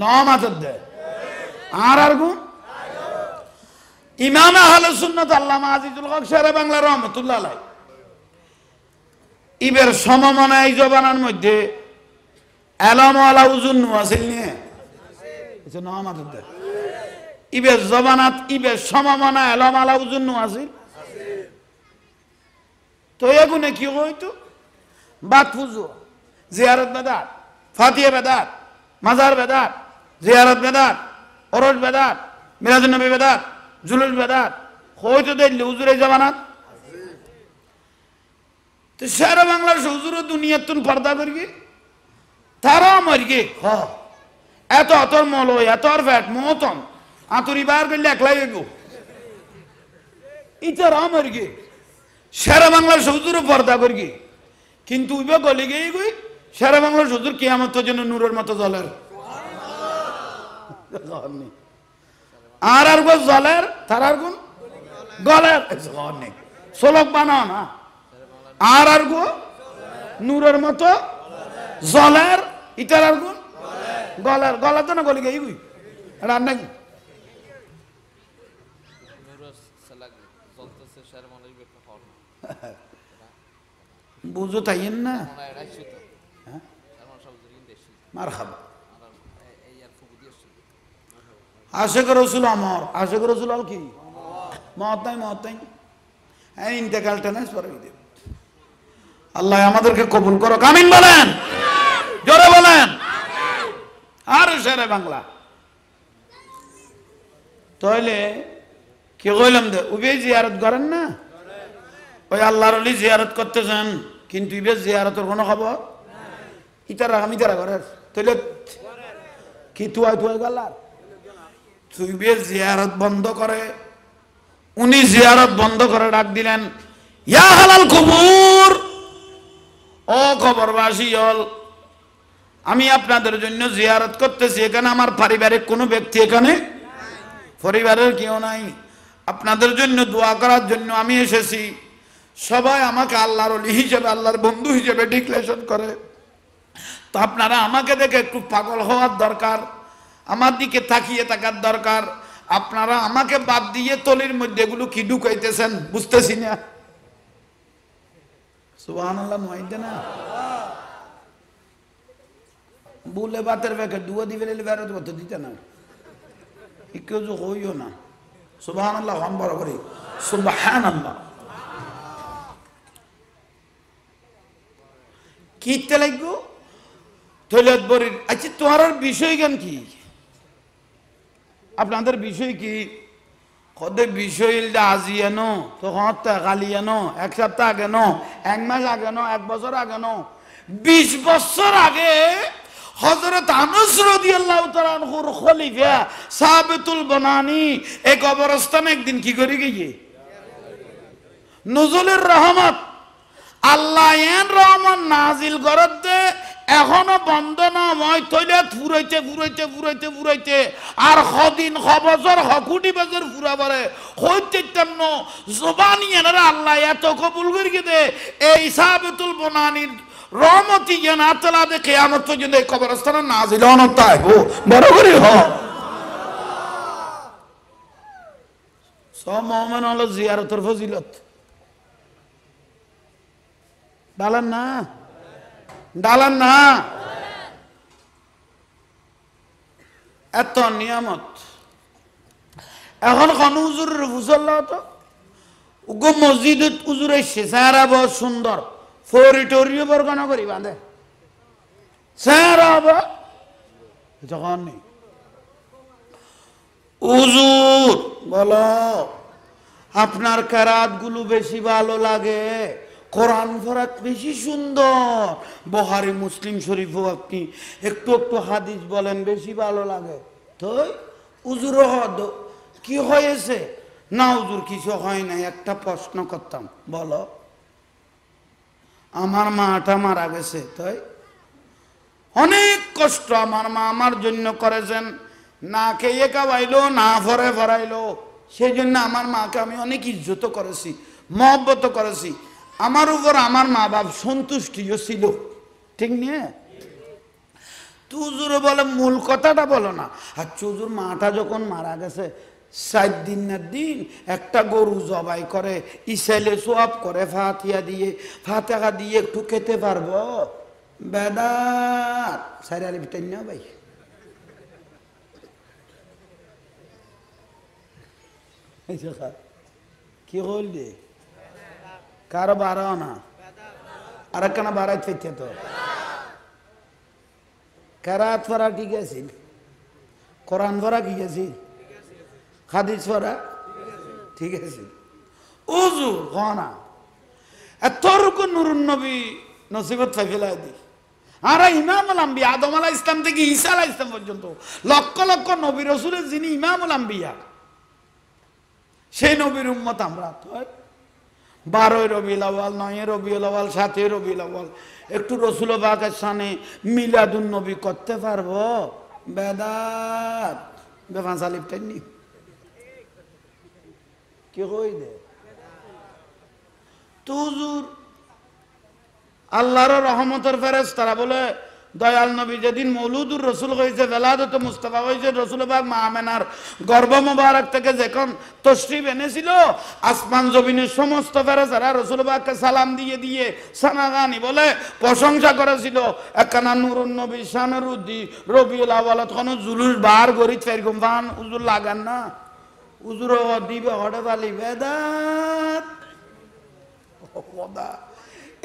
S1: ন মাথার দেয় আর আর গুণ। ইমাম আহলে সুন্নাত আল্লামা আজিজুল হক শেরে বাংলা রহমাতুল্লাহ আলাইহি ইবের সমমনা এই জবানার মধ্যে এলাম আলা উজুন ওয়াসিল নিয়ে আছে ন মাথার দেয় ইবের জবানাত ইবের সমমনা এলাম আলা উজুন ওয়াসিল। তো এগুনে কি হইতো বাত ফুজু জিয়ারত বেদাত, ফাতিহা বেদাত, মাজার বেদাত, জিয়ারত বেদাত, ওরস বেদাত, মিলাদুন নবী বেদাত, জুলুস বেদাত হইতো দেখলে হুজুরের জামানাত। তো সারা বাংলার হুজুর দুনিয়াতুন পর্দা করি তারা মরগে হ এত অতর মল এত আর ফ্যাট মতন আতুরি বার করলে একলাই হইব ইতারা মরগে সারা বাংলার হুজুরও পর্দা করি, কিন্তু উইবা গলি গিয়ে গই শেরে বাংলার হুজুর কিয়ামতের জন্য নূরের মতো জ্বলের আর গো জ্বলের তার আর গুণ গলের সোলক বানাও না আর গো নূরের মতো জ্বলের ইটার আর গুণ গলের গলার জন্য গলি গিয়ে গই এটা আর নাকি বুঝো তাইয়েন না মার খাবা আশেক রসুল আমর আশেক রসুল আল কি মত নাই হ্যাঁ ইন্তেকাল টেনেস পরে আল্লাহ আমাদেরকে কবুল করো কামিন বলেন জোরে বলেন আর শেরে বাংলা তাহলে কি কইলাম দে উবে জিয়ারত করেন না ওই আল্লাহর ওলি জিয়ারত করতেছেন কিন্তু ইবে জিয়ারতের কোনো খবর ইতারা আমি তারা করে তাহলে কি তুয়াই গেলার তুইবে জিয়ারত বন্ধ করে উনি জিয়ারত বন্ধ করে ডাক দিলেন ইয়া হালাল কুবুর ও কবরবাসী হল আমি আপনাদের জন্য জিয়ারত করতেছি এখানে আমার পারিবারিক কোনো ব্যক্তি এখানে পরিবারের কেউ নাই আপনাদের জন্য দোয়া করার জন্য আমি এসেছি সবাই আমাকে আল্লাহর ওলি হিসেবে আল্লাহর বন্ধু হিসেবে ডিক্লেরেশন করে তো আপনারা আমাকে দেখে একটু পাগল হওয়ার দরকার আমার দিকে তাকিয়ে থাকার দরকার আপনারা আমাকে বাদ দিয়ে তলির মধ্যে এগুলো কি ঢুকাইতেছেন বুঝতেছি না সুবহানাল্লাহ নয়তে না বুলে বাতের ব্যাকে দুয়া দিবে বেরোতে করতে দিতে না কেউ যে হইও না সুবহানাল্লাহ হন বরাবরই সুবহানাল্লাহ কিতে লাগবো তৈলত বরির আচ্ছা তোমার বিষয় জ্ঞান কি আপনাদের বিষয় কি কদের বিষয় আজি এনো তখন কালি এনো এক সপ্তাহ আগে নো এক মাস আগে নো এক বছর আগে নো 20 বছর আগে হযরত আনাস রাদিয়াল্লাহু তাআলা আনহুর খলিফা সাবিতুল বনানী এক কবরস্থানে একদিন কি করে গিয়ে নজরুলের রহমত আল্লাহ এন রহমান নাজিল করতে এখনো বন্ধ না হয় তৈলে ফুরাইতে আর কদিন বছর হকুটি বছর ফুরা পারে হইতে তেমন জবানি এনারা আল্লাহ এত কবুল করে দে এই সাবিতুল বনানীর রহমতি যেন আতলা দেখে আমার তো যদি কবরস্থানে নাজিল অনতাই বড় করে হ সব মুমিন হলো জিয়ারতের ফজিলত ডালান না এত নিয়ামত এখন কোন হুজুরের ফুসল্লা তো উগো মসজিদত হুজুর এসছে সারা বড় সুন্দর ফরিটোরিও বরগানা করি বাঁধে সারা যখন নেই হুজুর বলো আপনার কেরাত গুলো বেশি ভালো লাগে কোরআন ফরাত বেশি সুন্দর বুখারী মুসলিম শরীফও আপনি একটু একটু হাদিস বলেন বেশি ভালো লাগে তো হুজুর কি হয়েছে না হুজুর কিছু হয় না একটা প্রশ্ন করতাম বলো আমার মাটা মারা গেছে তাই অনেক কষ্ট আমার মা আমার জন্য করেছেন না খেয়ে খাওয়াইলো না ফরাইলো সেই জন্য আমার মাকে আমি অনেক ইজ্জত করেছি মহব্বত করেছি আমার উপর আমার মা বাপ সন্তুষ্টিও ছিল ঠিক নিয়ে তুজুর বলে মূল কথাটা বলো না আর চুজুর মাটা যখন মারা গেছে 7 দিনের দিন একটা গরু জবাই করে ইসাইলে সোয়াব করে ফাতিহা দিয়ে একটু খেতে পারবো বেদাত সাইরা লিপটাই না ভাই কি বললি কারো বাড়াও না আর একখানা বাড়াইতে তো কেরাত ফরা ঠিক আছে কোরআন ফরা ঠিক আছে হাদিস ফরা ঠিক আছে উজুর না এতটুকু নুরুন নবী নসিবত ফাইফেলাই দি আর ইমামুল আম্বিয়া আদম আলাইহিস ইসলাম থেকে ঈসা আলাইহিস ইসলাম পর্যন্ত লক্ষ লক্ষ নবী রাসূলের যিনি ইমামুল আম্বিয়া সেই নবীর উম্মত আমরা 12 রবিউল আউয়াল, 9 রবিউল আউয়াল, 7 রবিউল আউয়াল একটু রসুল পাকের শানে মিলাদুন নবী করতে পারবো? বেদাত বেফান সালিফ টাইনি কি কই দে তো হুজুর আল্লাহর রহমতের ফেরেশতারা বলে দয়াল নবী যেদিন মৌলুদুর রসুল হয়েছে, বেলাদত মুস্তাফা হয়েছে, রসুল পাক মা আমেনার গর্ভ মোবারক থেকে যখন তশরিফ এনেছিল, আসমান জমিনের সমস্ত ফেরেশতারা রসুল পাককে সালাম দিয়ে দিয়ে সানাগানি বলে প্রশংসা করেছিল। একখানা নূরুন নবী শানের উদ্দি রবিউল আউয়ালত কোন জুলুস বার গরি ফেরগুম ফান উজুর লাগান না, উজুর দিবে হড়ে বালি বেদাত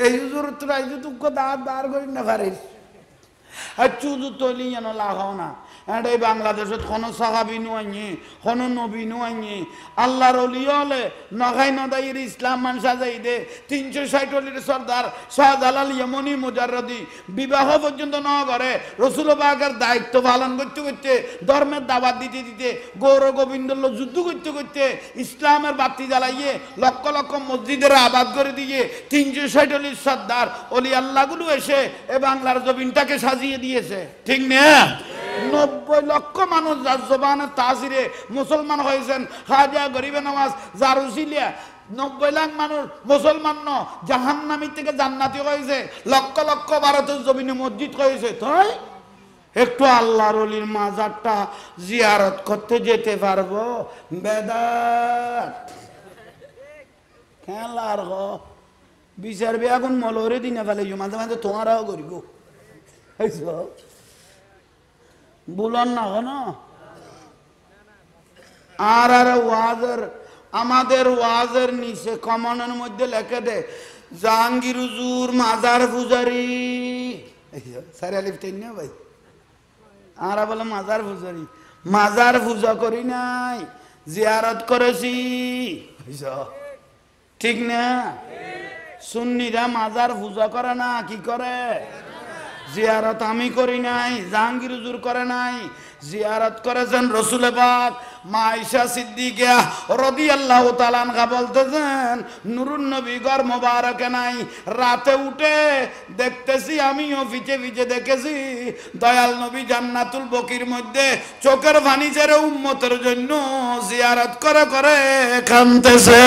S1: এই উজুর তোরা এই যে তুক দাঁত বার করি না পারিস আর চুজু তৈলি যেন লাগাও না। এই বাংলাদেশত কোনো সাহাবি নুয়াইনি, কোনো নবী নুয়াইনি, আল্লাহর অলি হলে নখাই নদাইয়ের ইসলাম মান সাজাই দে। 360 অলির সর্দার শাহজালাল ইয়মনি মুজাররদি বিবাহ পর্যন্ত ন করে রসুল পাকের দায়িত্ব পালন করতে করতে, ধর্মের দাওয়াত দিতে দিতে, গৌর গোবিন্দ যুদ্ধ করতে করতে, ইসলামের বাতি জ্বালাইয়ে লক্ষ লক্ষ মসজিদের আবাদ করে দিয়ে 360 অলির সর্দার অলি আল্লাহগুলো এসে এ বাংলার জমিনটাকে সাজিয়ে দিয়েছে, ঠিক না? 90 লক্ষ মানুষ যার জবানের তাসিরে মুসলমান হয়েছেন। খাজা গরিবে নওয়াজ জারুসিলিয়া 90 লাখ মানুষ মুসলমান ন জাহান্নামী থেকে জান্নাতি হয়েছে, লক্ষ লক্ষ ভারতের জমিনে মসজিদ হয়েছে। তাই একটু আল্লাহর ওলির মাজারটা জিয়ারত করতে যেতে পারবো? বেদাত খেলার হ বিচার বেগুন মলরে দিনে ফেলে মাঝে মাঝে তোমারাও করিব বুলন না কেন? আর ওয়াজের আমাদের ওয়াজের নিচে কমনের মধ্যে লেখে দে জাহাঙ্গীর হুজুর মাজার পূজারি, সারিয়া লিফটেন না ভাই, আর বলে মাজার পূজারি। মাজার পূজা করি নাই, জিয়ারত করেছি, ঠিক না? সুন্নিরা মাজার পূজা করে না, কি করে? জিয়ারত আমি করি নাই, জাহাঙ্গীর হুজুর করে নাই, জিয়ারত করেছেন রসুল পাক। মা আয়েশা সিদ্দিকা রাদিয়াল্লাহু তাআলা আনহা বলতেছেন নূরুন নবী ঘর মোবারকে নাই, রাতে উঠে দেখতেছি, আমিও পিছে পিছে দেখেছি দয়াল নবী জান্নাতুল বকির মধ্যে চোখের পানি ছেড়ে উম্মতের জন্য জিয়ারত করে করে কাঁদতেছে।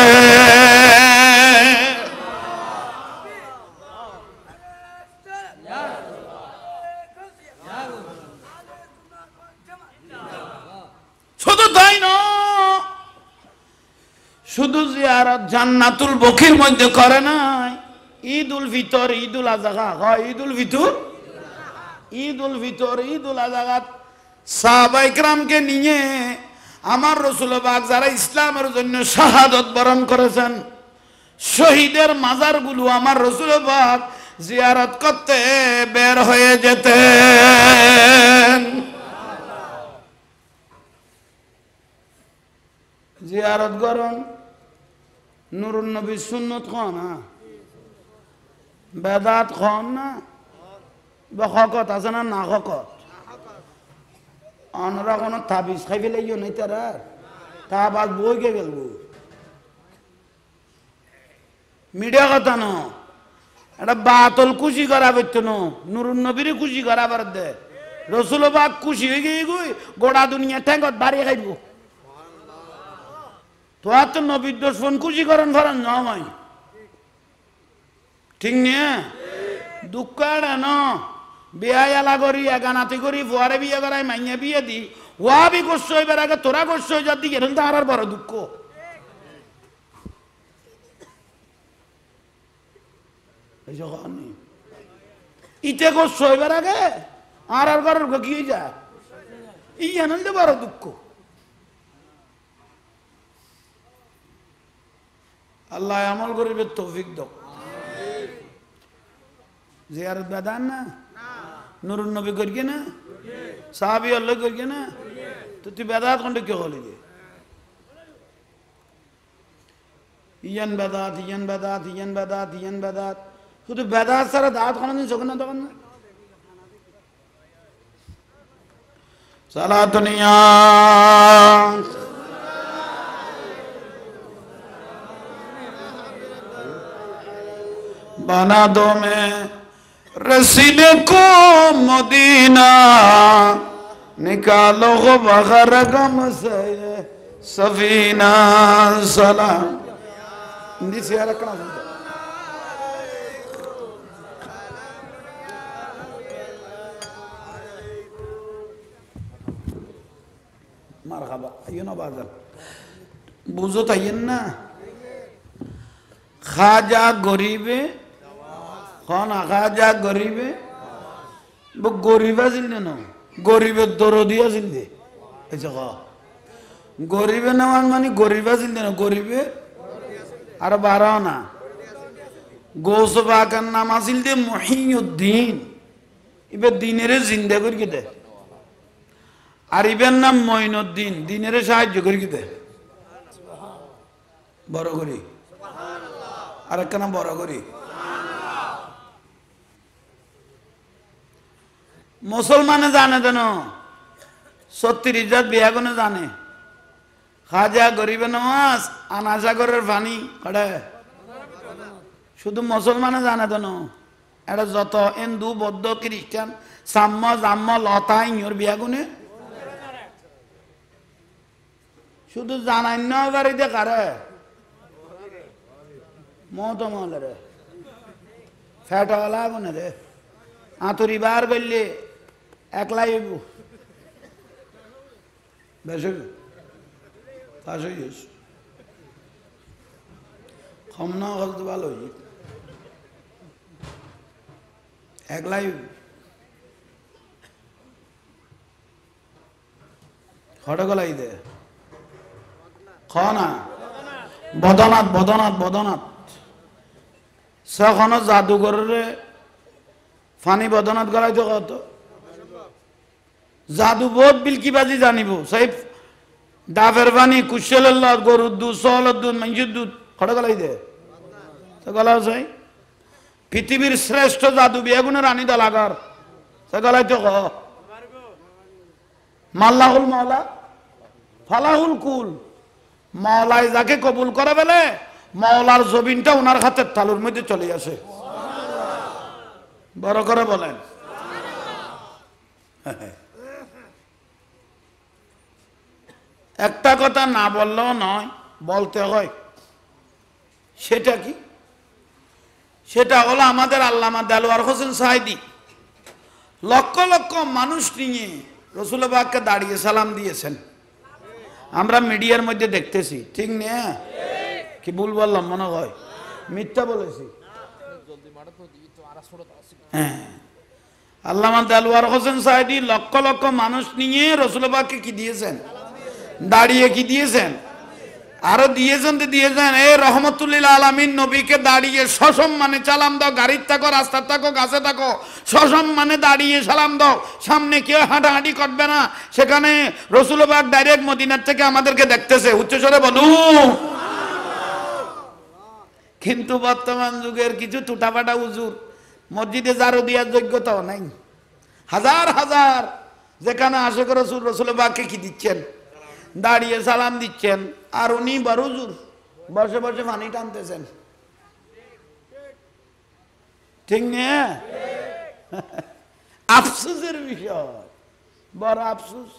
S1: শুধু তাই না, শুধু জিয়ারত জান্নাতুল বকির মধ্যে করে নাই, ঈদুল ফিতর, ঈদুল আযহা, ঈদুল ফিতর, ঈদুল ফিতর, ঈদুল আযহা সাহাবায়ে কেরামকে নিয়ে আমার রাসূল পাক যারা ইসলামের জন্য শাহাদাত বরণ করেছেন, শহীদের মাজারগুলো আমার রাসূল পাক জিয়ারত করতে বের হয়ে যেতেন। জিয়ারত করুন, নূরুন নবী সুন্নত খন না, বেদাত খন না, হকত আছে না? না হকত অনরা কোনো তাবিজ খাই ফেলাইও নাই, তারা তা বাদ বই কে গেল মিডিয়া কথা ন, এটা বাতল খুশি করা পারত ন, নূরুন নবীর খুশি করা পার দে। রসুল পাক খুশি হয়ে গিয়ে গুই গোড়া দুনিয়া ঠেঙ্গত বাড়িয়ে খাইব। তোর তো নবীর দুশমন খুশি করেন ফরান নয়, ঠিক নিয়ে দুঃখ ন বিয়া এলা করি এগানাতি করি ফুয়ারে বিয়ে করাই মাইয়া বিয়ে দি ওয়া বি কষ্ট হইবার আগে তোরা কষ্ট হয়ে যার দিকে এখন তো আর বড় দুঃখ। ইতে কষ্ট হইবার আগে আর ঘরের কি যায়, ই আনন্দ বড় দুঃখ। আল্লাহ আমল করিবে তৌফিক দাও। জিয়ারত বেদান না, নূরুন নবী করিয়ে না, সাহাবী আল্লাহ করিয়ে না, তো তুই বেদাত কোনটা কে হলি যে ইয়ান বেদাত, ইয়ান বেদাত, ইয়ান বেদাত, ইয়ান বেদাত, শুধু বেদাত ছাড়া দাঁত কোনদিন চোখ না তখন না। সালাতুনিয়া बना दो मैं रसीले को मदीना निकालो गो बगर गम से सफीना सलाम हिंदी से रखना মারহাবা আইও না বাজার বুঝো তাইয়েন না খাজা গরিবে খানা খাজা গরিবে গরিব আছিল না গরিবের দরদি আছিল দে এই যে গরিবে নেওয়ার মানে গরিব আছিল না গরিবে আর বাড়াও না গোস বাকার নাম আছিল দে মহিউদ্দিন এবার দিনের জিন্দা করি দে আর ইবের নাম মঈনুদ্দিন দিনের সাহায্য করি দে বড় করি আর একটা নাম বড় করি মুসলমানে জানে দেন 36,000 বিয়া কোনে জানে খাজা গরিবে নামাজ আনাসাগরের পানি কড়ে শুধু মুসলমানে জানে দেন এটা যত হিন্দু বৌদ্ধ খ্রিস্টান সাম্য জাম্য লতা ইঁর বিয়া গুনে শুধু জানান্য বাড়িতে কারে মত মহলে রে ফ্যাটওয়ালা গুনে রে আঁতুরি বার করলে একলাই বেশ পাশ হয়ে গেছে কম না হল তো ভালো হয়ে একলাই খড়গলাই দে খনা বদনাথ বদনাথ বদনাথ সখন জাদুঘরের ফানি বদনাথ গড়াই তো কত জাদু বহুত বিলকিবাজি জানিব সেই ডাবের পানি কুশলের লত গরুর দুধ সহলের দুধ মানুষের দুধ খড়ে গলাই দে তো গলা চাই পৃথিবীর শ্রেষ্ঠ জাদু বেগুনে রানী দলাগর সে গলাই তো মাল্লাহুল মাওলা ফালাহুল কুল মাওলায় যাকে কবুল করে বলে মাওলার জমিনটা ওনার হাতের তালুর মধ্যে চলে আসে বড় করে বলেন একটা কথা না বললেও নয় বলতে হয় সেটা কি সেটা হলো আমাদের আল্লামা দেলোয়ার হোসেন সাইদি লক্ষ লক্ষ মানুষ নিয়ে রসুল পাককে দাঁড়িয়ে সালাম দিয়েছেন আমরা মিডিয়ার মধ্যে দেখতেছি ঠিক না কি ভুল বললাম মনে হয় মিথ্যা বলেছি হ্যাঁ আল্লামা দেলোয়ার হোসেন সাইদি লক্ষ লক্ষ মানুষ নিয়ে রসুল পাককে কি দিয়েছেন দাঁড়িয়ে কি দিয়েছেন আরো দিয়েছেন তো দিয়েছেন এই রহমতুল্লিল আলামিন নবীকে দাঁড়িয়ে সসম্মানে সালাম দাও গাড়ির থাকো রাস্তার থাকো গাছে থাকো সসম্মানে দাঁড়িয়ে সালাম দাও সামনে কেউ হাঁটাহাঁটি করবে না সেখানে রসুল পাক ডাইরেক্ট মদিনার থেকে আমাদেরকে দেখতেছে উচ্চস্বরে বলু কিন্তু বর্তমান যুগের কিছু টুটাপাটা হুজুর মসজিদে জারু দেওয়ার যোগ্যতাও নাই হাজার হাজার যেখানে আশেখ রসুল রসুল পাককে কি দিচ্ছেন দাঁড়িয়ে সালাম দিচ্ছেন আর উনি বড় হুজুর বসে বসে পানি টানতেছেন ঠিক না আফসোসের বিষয় বড় আফসোস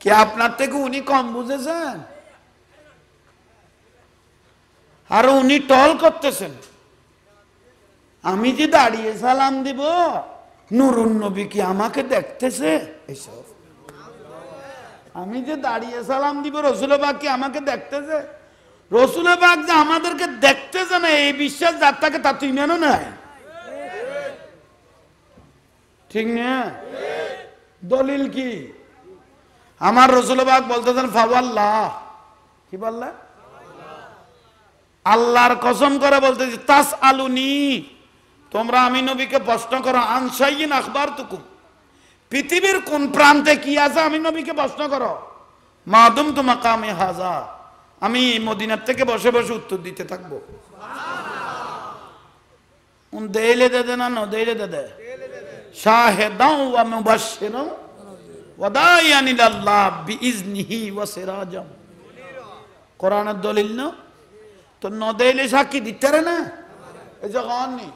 S1: কি আপনার থেকে উনি কম বুঝেছেন আর উনি টল করতেছেন আমি যে দাঁড়িয়ে সালাম দিব নুরুন নবী কি আমাকে দেখতেছে এইসব আমি যে দাঁড়িয়ে সালাম দিব রসুল পাক কি আমাকে দেখতেছে রসুল পাক যে আমাদেরকে দেখতেছে না এই বিশ্বাস যার থাকে তা তুই মেনো না ঠিক না দলিল কি আমার রসুল পাক বলতেছেন ফাওয়াল্লাহ কি বললা আল্লাহর কসম করে বলতেছি তাস আলুনি তোমরা আমি নবীকে প্রশ্ন করো আনসাইন আখবার তুকুম পৃথিবীর কোন প্রান্তে কি আছে আমি নবীকে প্রশ্ন করো মাদুম তো মাকামে হাজা আমি মদিনার থেকে বসে বসে উত্তর দিতে থাকবো দেইলে দে না ন দেইলে দে শাহিদাও ওয়া মুবাশশিরাও ওয়া দাইয়ান ইলাল্লাহ বিইজনিহি ওয়া সিরাজাম কোরআনের দলিল না তো ন দেইলে সাক্ষী দিতে রে না এই যে কননি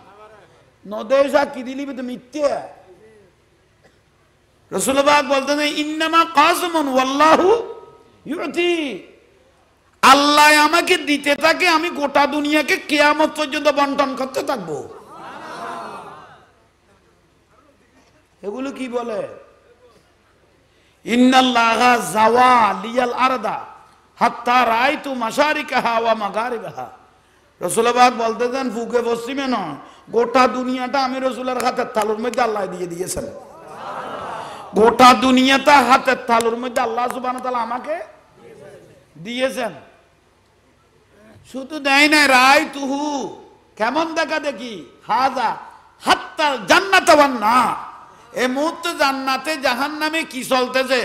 S1: নদে সাক্ষী দিলি তো মিথ্যে রাসূলুল্লাহ বলতেন ইন্নামা কাসমুন ওয়াল্লাহু ইউতি আল্লাহ আমাকে দিতে থাকে আমি গোটা দুনিয়াকে কিয়ামত পর্যন্ত বন্টন করতে থাকবো এগুলো কি বলে ইন্নাল্লাহা যাওয়া লিয়াল আরদা হাত্তা রাআইতু মাশারিকাহা ওয়া মাগারিবাহা রাসূলুল্লাহ বলতেন পূবে পশ্চিমে নয় গোটা দুনিয়াটা আমি রাসূলের হাতের তালুর মধ্যে আল্লাহ দিয়ে দিয়েছেন গোটা দুনিয়াটা হাতের তালুর মধ্যে আল্লাহ সুবহানাহু ওয়া তাআলা আমাকে দিয়েছেন শুধু দেয় না রাআইতুহু কেমন দেখা দেখি হাযা হাত্তা জান্নাত ওয়ান নার এই মুহূর্তে জান্নাতে জাহান্নামে কি চলতেছে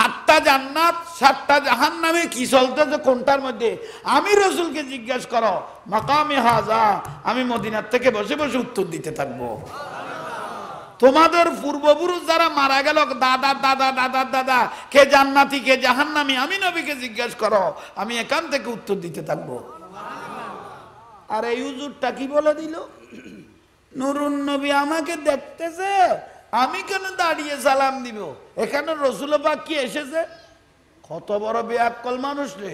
S1: 8টা জান্নাত 7টা জাহান্নামে কি চলতেছে কোনটার মধ্যে আমি রাসূলকে জিজ্ঞেস করো মাকামে হাযা আমি মদিনার থেকে বসে বসে উত্তর দিতে থাকবো তোমাদের পূর্বপুরুষ যারা মারা গেল দাদা দাদা দাদা দাদা কে জান্নাতি কে জাহান্নামী আমি নবীকে জিজ্ঞেস করো আমি এখান থেকে উত্তর দিতে থাকবো আর এই হুজুরটা কি বলে দিল নুরুন নবী আমাকে দেখতেছে আমি কেন দাঁড়িয়ে সালাম দিব এখানে রাসূলুল্লাহ পাক কি এসেছে কত বড় বেয়াক্কল মানুষ রে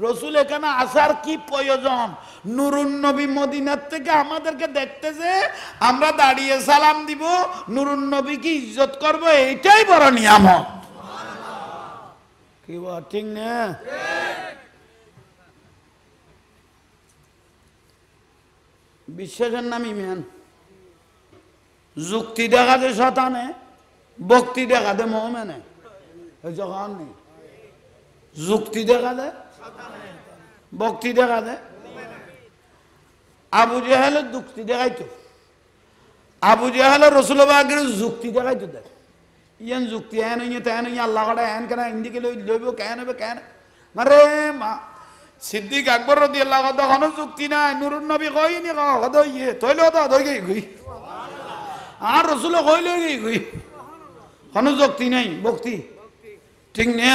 S1: রাসূল এখানে আসার কি প্রয়োজন নুরুন নবী মদিনার থেকে আমাদেরকে দেখতেছে আমরা দাঁড়িয়ে সালাম দিব নুরুন নবী কি ইজ্জত করব এইটাই বড় নিয়ামত কি বল ঠিক না বিশ্বাসের নাম ইমান যুক্তি দেখা দে শতানে ভক্তি দেখা দে মুমিনে এই যখন নেই যুক্তি দেখা দে ভক্তি দেখা দে আবু জাহেলের যুক্তি দেখাইতো আবু জাহেলের রাসূলুল্লাহর যুক্তি দেখাইতো দেখ ইয়ান যুক্তি এন ইয়ে তেন ইয়ে আল্লাহ কড়া এন কেন ইন্দিকে লইব কেন হবে কেন মারে মা সিদ্দিক আকবর রাদিয়াল্লাহু আনহু কোনো যুক্তি নাই নুরুন নবী কইনি কদ ইয়ে তইলো তো দই গই আর রাসূল কইলো গই কোনো যুক্তি নাই ভক্তি ঠিক না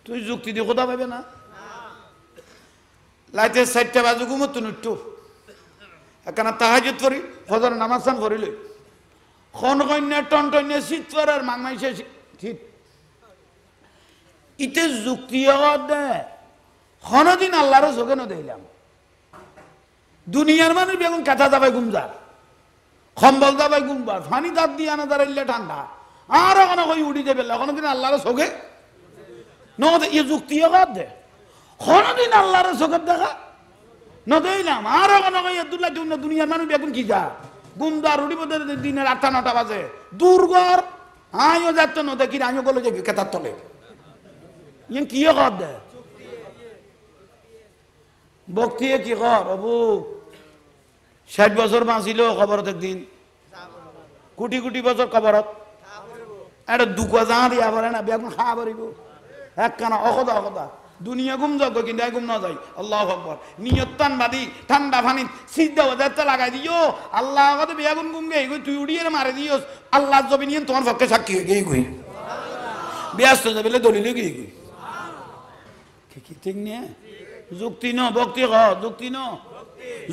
S1: তুই যুক্তি দিয়ে কথা পাবে না লাইতে 4টা বাজে ঘুমত নুট্টু এখানে তাহাজ্জুদ পড়ি ফজর নামাজ পড়িলে খন কন্যা টন টন্যা শীত পড়ার মাংমাইছে শীত ইতে যুক্তি দে কোনদিন আল্লাহর চোখে ন দিলাম দুনিয়ার মানুষ বেগুন কাঁথা যাবাই ঘুমজার কম্বল যাবাই ঘুমবার ফানি দাঁত দিয়ে আনা দাঁড়াইলে ঠান্ডা আর ওখানে কই উড়ি যাবে কোনদিন আল্লাহর চোখে ন ইয়ে যুক্তি দে কোনদিন আল্লাহর চোখে দেখা ন দিলাম আর ওখানে কই আব্দুল্লাহ দুনিয়ার মানুষ বেগুন কি যা ঘুমদার উড়ি বোধ দিনের 8টা 9টা বাজে দূরগর আমিও যাচ্ছ ন দেখি আমিও গলে যাবি কেতার তলে ইয়ে কি কর দে ভক্তি কি কর বাবু 60 বছর বাঁচিল খবরত একদিন কোটি কোটি বছর খবরত একটা দুকা যা দিয়া পারে না বেগুন খাওয়া পারিব একখানা অকদা অকদা দুনিয়া ঘুম যাক কিন্তু ঘুম না যাই আল্লাহু আকবার নিয়ত টান বাদি ঠান্ডা পানি সিদ্ধা ওদাতে লাগাই দিও আল্লাহ কত বেগুন ঘুম গে তুই উড়িয়ে মারে দিও আল্লাহ জমি নিয়ে তোমার পক্ষে সাক্ষী হয়ে গই গই ব্যস্ত যাবে দলিলে গই গই কি ঠিক নিয়ে যুক্তি ন ভক্তি হ যুক্তি ন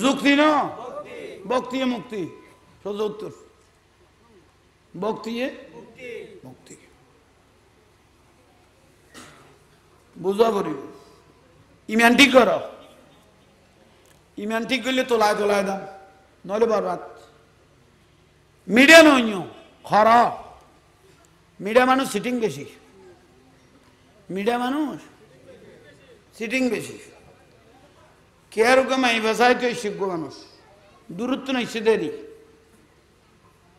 S1: যুক্তি ন ভক্তি মুক্তি সোজা উত্তর ভক্তি মুক্তি বুঝা করিব ইমান ঠিক কর ইমান ঠিক করলে তোলায় তোলায় দাম নইলে বরবাদ মিডিয়া নইন খর মিডিয়া মানুষ সিটিং বেশি মিডিয়া মানুষ সিটিং বেশি কেয়ার মাই ভাষায় তো শিখবো মানুষ দূরত্ব নাই সে দেরি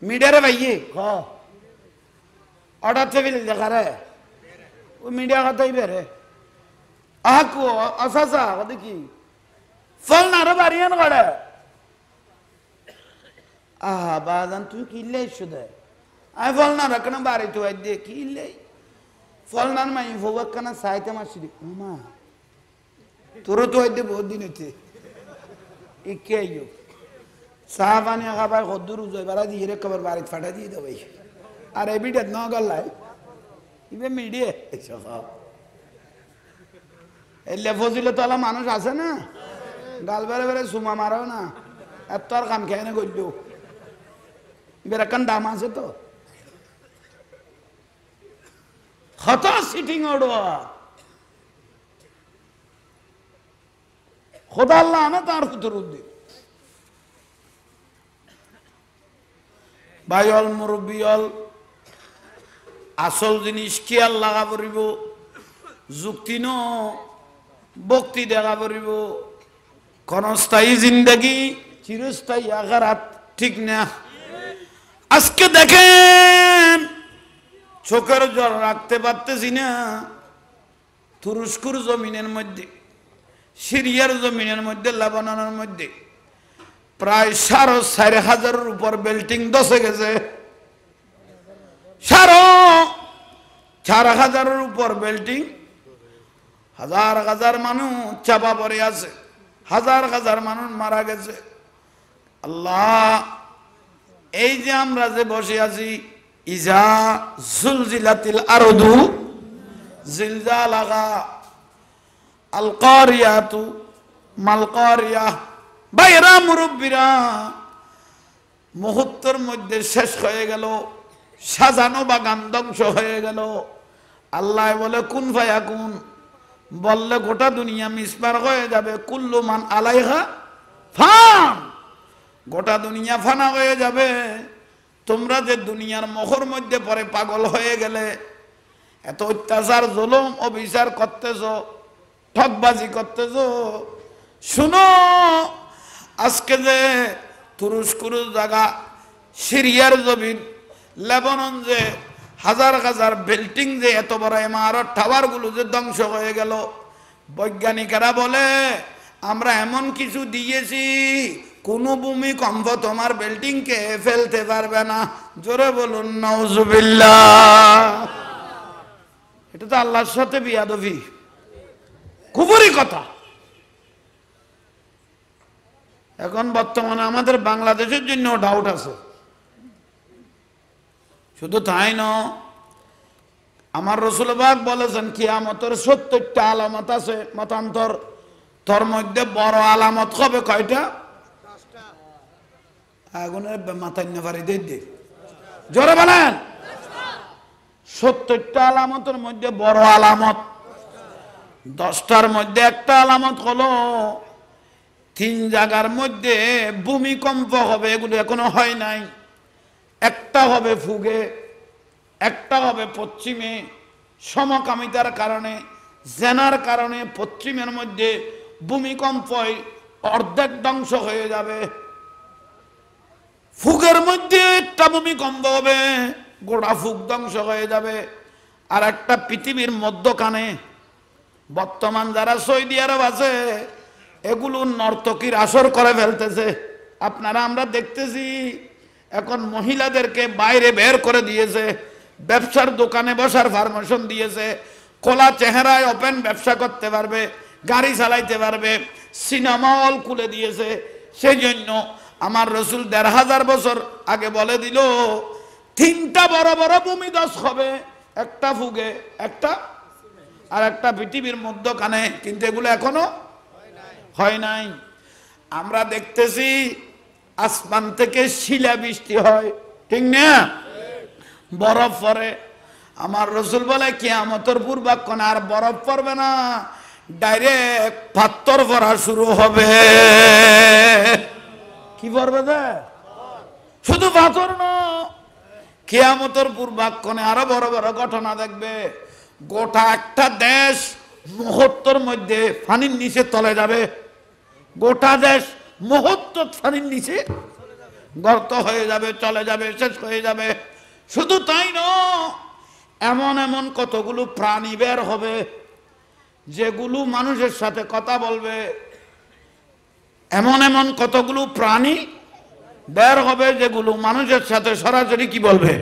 S1: মিডিয়ারে ভাইয়ে খ অর্ডার থেকে দেখা রে ও মিডিয়া কথাই বেড়ে আহকু আসাসা দেখি ফল না রে বাড়িয়ান করে আহা বাদান তুই কিনলে শুধু আই ফল না রাখনা বাড়ি তো দে কিনলে ফল না মাই ভোগাকানা সাইতে মাসি মা তোর তো হইতে বহুত দিন হইতে ইকে আইও চা পানি খাবার কদ্দুর উজয় বাড়া দিয়ে রে কবার বাড়িতে ফাটা দিয়ে দেবে আর এবিডেট ন গল্লাই ইবে মিডিয়ে এসব এলে ফজিলে তোলা মানুষ আছে না গাল বেড়ে বেড়ে সুমা মারো না এত আর কাম খেয়ে করলো এবার এখন দাম আছে তো খতা সিটিং ওড়া খোদা আল্লাহ না তার ফুতুর উদ্দিন ভাইল মুরব্বিয়ল আসল জিনিস কি আল্লাহ পড়িব যুক্তি ন ভক্তি দেখা পড়িব ক্ষণস্থায়ী জিন্দগি চিরস্থায়ী আখারাত ঠিক না আজকে দেখেন চোখের জল রাখতে পারতেছি না তুরস্কর জমিনের মধ্যে সিরিয়ার জমিনের মধ্যে লেবাননের মধ্যে প্রায় 4,500-এর উপর বিল্ডিং ধসে গেছে 4,500-এর উপর বিল্ডিং হাজার হাজার মানুষ চাপা পড়ে আছে হাজার হাজার মানুষ মারা গেছে আল্লাহ এই যে আমরা যে বসে আছি ইজা জুলজিলাতিল আরদু জিলজালাহা আল কারিয়াতু মাল কারিয়া বাইরা মুরব্বিরা মুহূর্তের মধ্যে শেষ হয়ে গেল সাজানো বাগান ধ্বংস হয়ে গেল আল্লাহ বলে কুন ফায়াকুন বললে গোটা দুনিয়া মিসমার হয়ে যাবে কুল্লু মান আলাইহা ফান গোটা দুনিয়া ফানা হয়ে যাবে তোমরা যে দুনিয়ার মোহর মধ্যে পরে পাগল হয়ে গেলে এত অত্যাচার জুলুম অবিচার করতেছ ঠকবাজি করতেছ শুনো আজকে যে তুরস্কর জায়গা সিরিয়ার জমিন লেবানন যে হাজার হাজার বিল্ডিং যে এত বড় ইমারত টাওয়ারগুলো যে ধ্বংস হয়ে গেল বৈজ্ঞানিকেরা বলে আমরা এমন কিছু দিয়েছি কোনো ভূমিকম্প তোমার বিল্ডিংকে ফেলতে পারবে না জোরে বলুন নাউজুবিল্লাহ এটা তো আল্লাহর সাথে বিয়াদবি কুফরি কথা এখন বর্তমানে আমাদের বাংলাদেশের জন্য ডাউট আছে শুধু তাই না আমার রাসূল পাক বলেছেন কিয়ামতের 70টা আলামত আছে মতান্তর তোর মধ্যে বড় আলামত হবে কয়টা 10টা আগুনের মাথায় নেভারি দে জোরে বলেন 70টা আলামতের মধ্যে বড় আলামত 10টার মধ্যে একটা আলামত হলো 3 জায়গার মধ্যে ভূমিকম্প হবে এগুলো এখনো হয় নাই একটা হবে ফুগে একটা হবে পশ্চিমে সমকামিতার কারণে জেনার কারণে পশ্চিমের মধ্যে ভূমিকম্পই অর্ধেক ধ্বংস হয়ে যাবে ফুগের মধ্যে একটা ভূমিকম্প হবে গোটা ফুগ ধ্বংস হয়ে যাবে আর একটা পৃথিবীর মধ্যখানে বর্তমান যারা সৌদি আরব আছে এগুলো নর্তকীর আসর করে ফেলতেছে আপনারা আমরা দেখতেছি এখন মহিলাদেরকে বাইরে বের করে দিয়েছে ব্যবসার দোকানে বসার পারমিশন দিয়েছে খোলা চেহারায় ওপেন ব্যবসা করতে পারবে গাড়ি চালাইতে পারবে সিনেমা হল খুলে দিয়েছে সেই জন্য আমার রাসূল ১৫০০ বছর আগে বলে দিল 3টা বড় বড় ভূমিধস হবে একটা ফুগে একটা আর একটা পৃথিবীর মধ্যখানে কিন্তু এগুলো এখনো হয় নাই আমরা দেখতেছি আসমান থেকে শিলা বৃষ্টি হয় ঠিক না বরফ পড়ে আমার রাসূল বলে কিয়ামতের পূর্বাক্ষণ আর বরফ পড়বে না ডাইরেক্ট পাথর পড়া শুরু হবে কি পড়বে না শুধু পাথর না কিয়ামতের পূর্বাক্ষণে আরো বড় বড় ঘটনা দেখবে গোটা একটা দেশ মুহূর্তের মধ্যে পানির নিচে তলে যাবে গোটা দেশ মুহূর্ত পানির নিচে গর্ত হয়ে যাবে চলে যাবে শেষ হয়ে যাবে শুধু তাই নয় এমন এমন কতগুলো প্রাণী বের হবে যেগুলো মানুষের সাথে কথা বলবে এমন এমন কতগুলো প্রাণী বের হবে যেগুলো মানুষের সাথে সরাসরি কি বলবে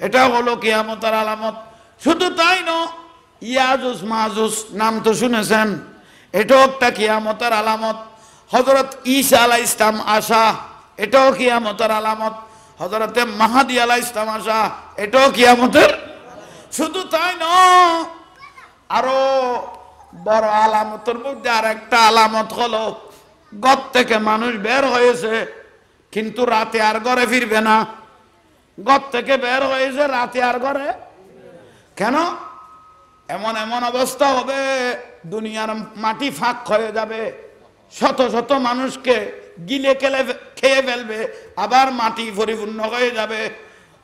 S1: এটা হলো কিয়ামতের আলামত শুধু তাই নয় ইয়াজুজ মাজুজ নাম তো শুনেছেন এটাও একটা কিয়ামতের আলামত হযরত ঈসা আলাইহিস সালাম আসা এটাও কিয়ামতের আলামত হযরতে মাহদী আলাইহিস সালাম আসা এটাও কিয়ামতের শুধু তাই নয় আরো বড় আলামতের মধ্যে আরেকটা আলামত হলো ঘর থেকে মানুষ বের হয়েছে, কিন্তু রাতে আর ঘরে ফিরবে না। ঘর থেকে বের হয়েছে, রাতে আর ঘরে কেন? এমন এমন অবস্থা হবে, দুনিয়ার মাটি ফাঁক হয়ে যাবে, শত শত মানুষকে গিলে খেয়ে ফেলবে, আবার মাটি পরিপূর্ণ হয়ে যাবে।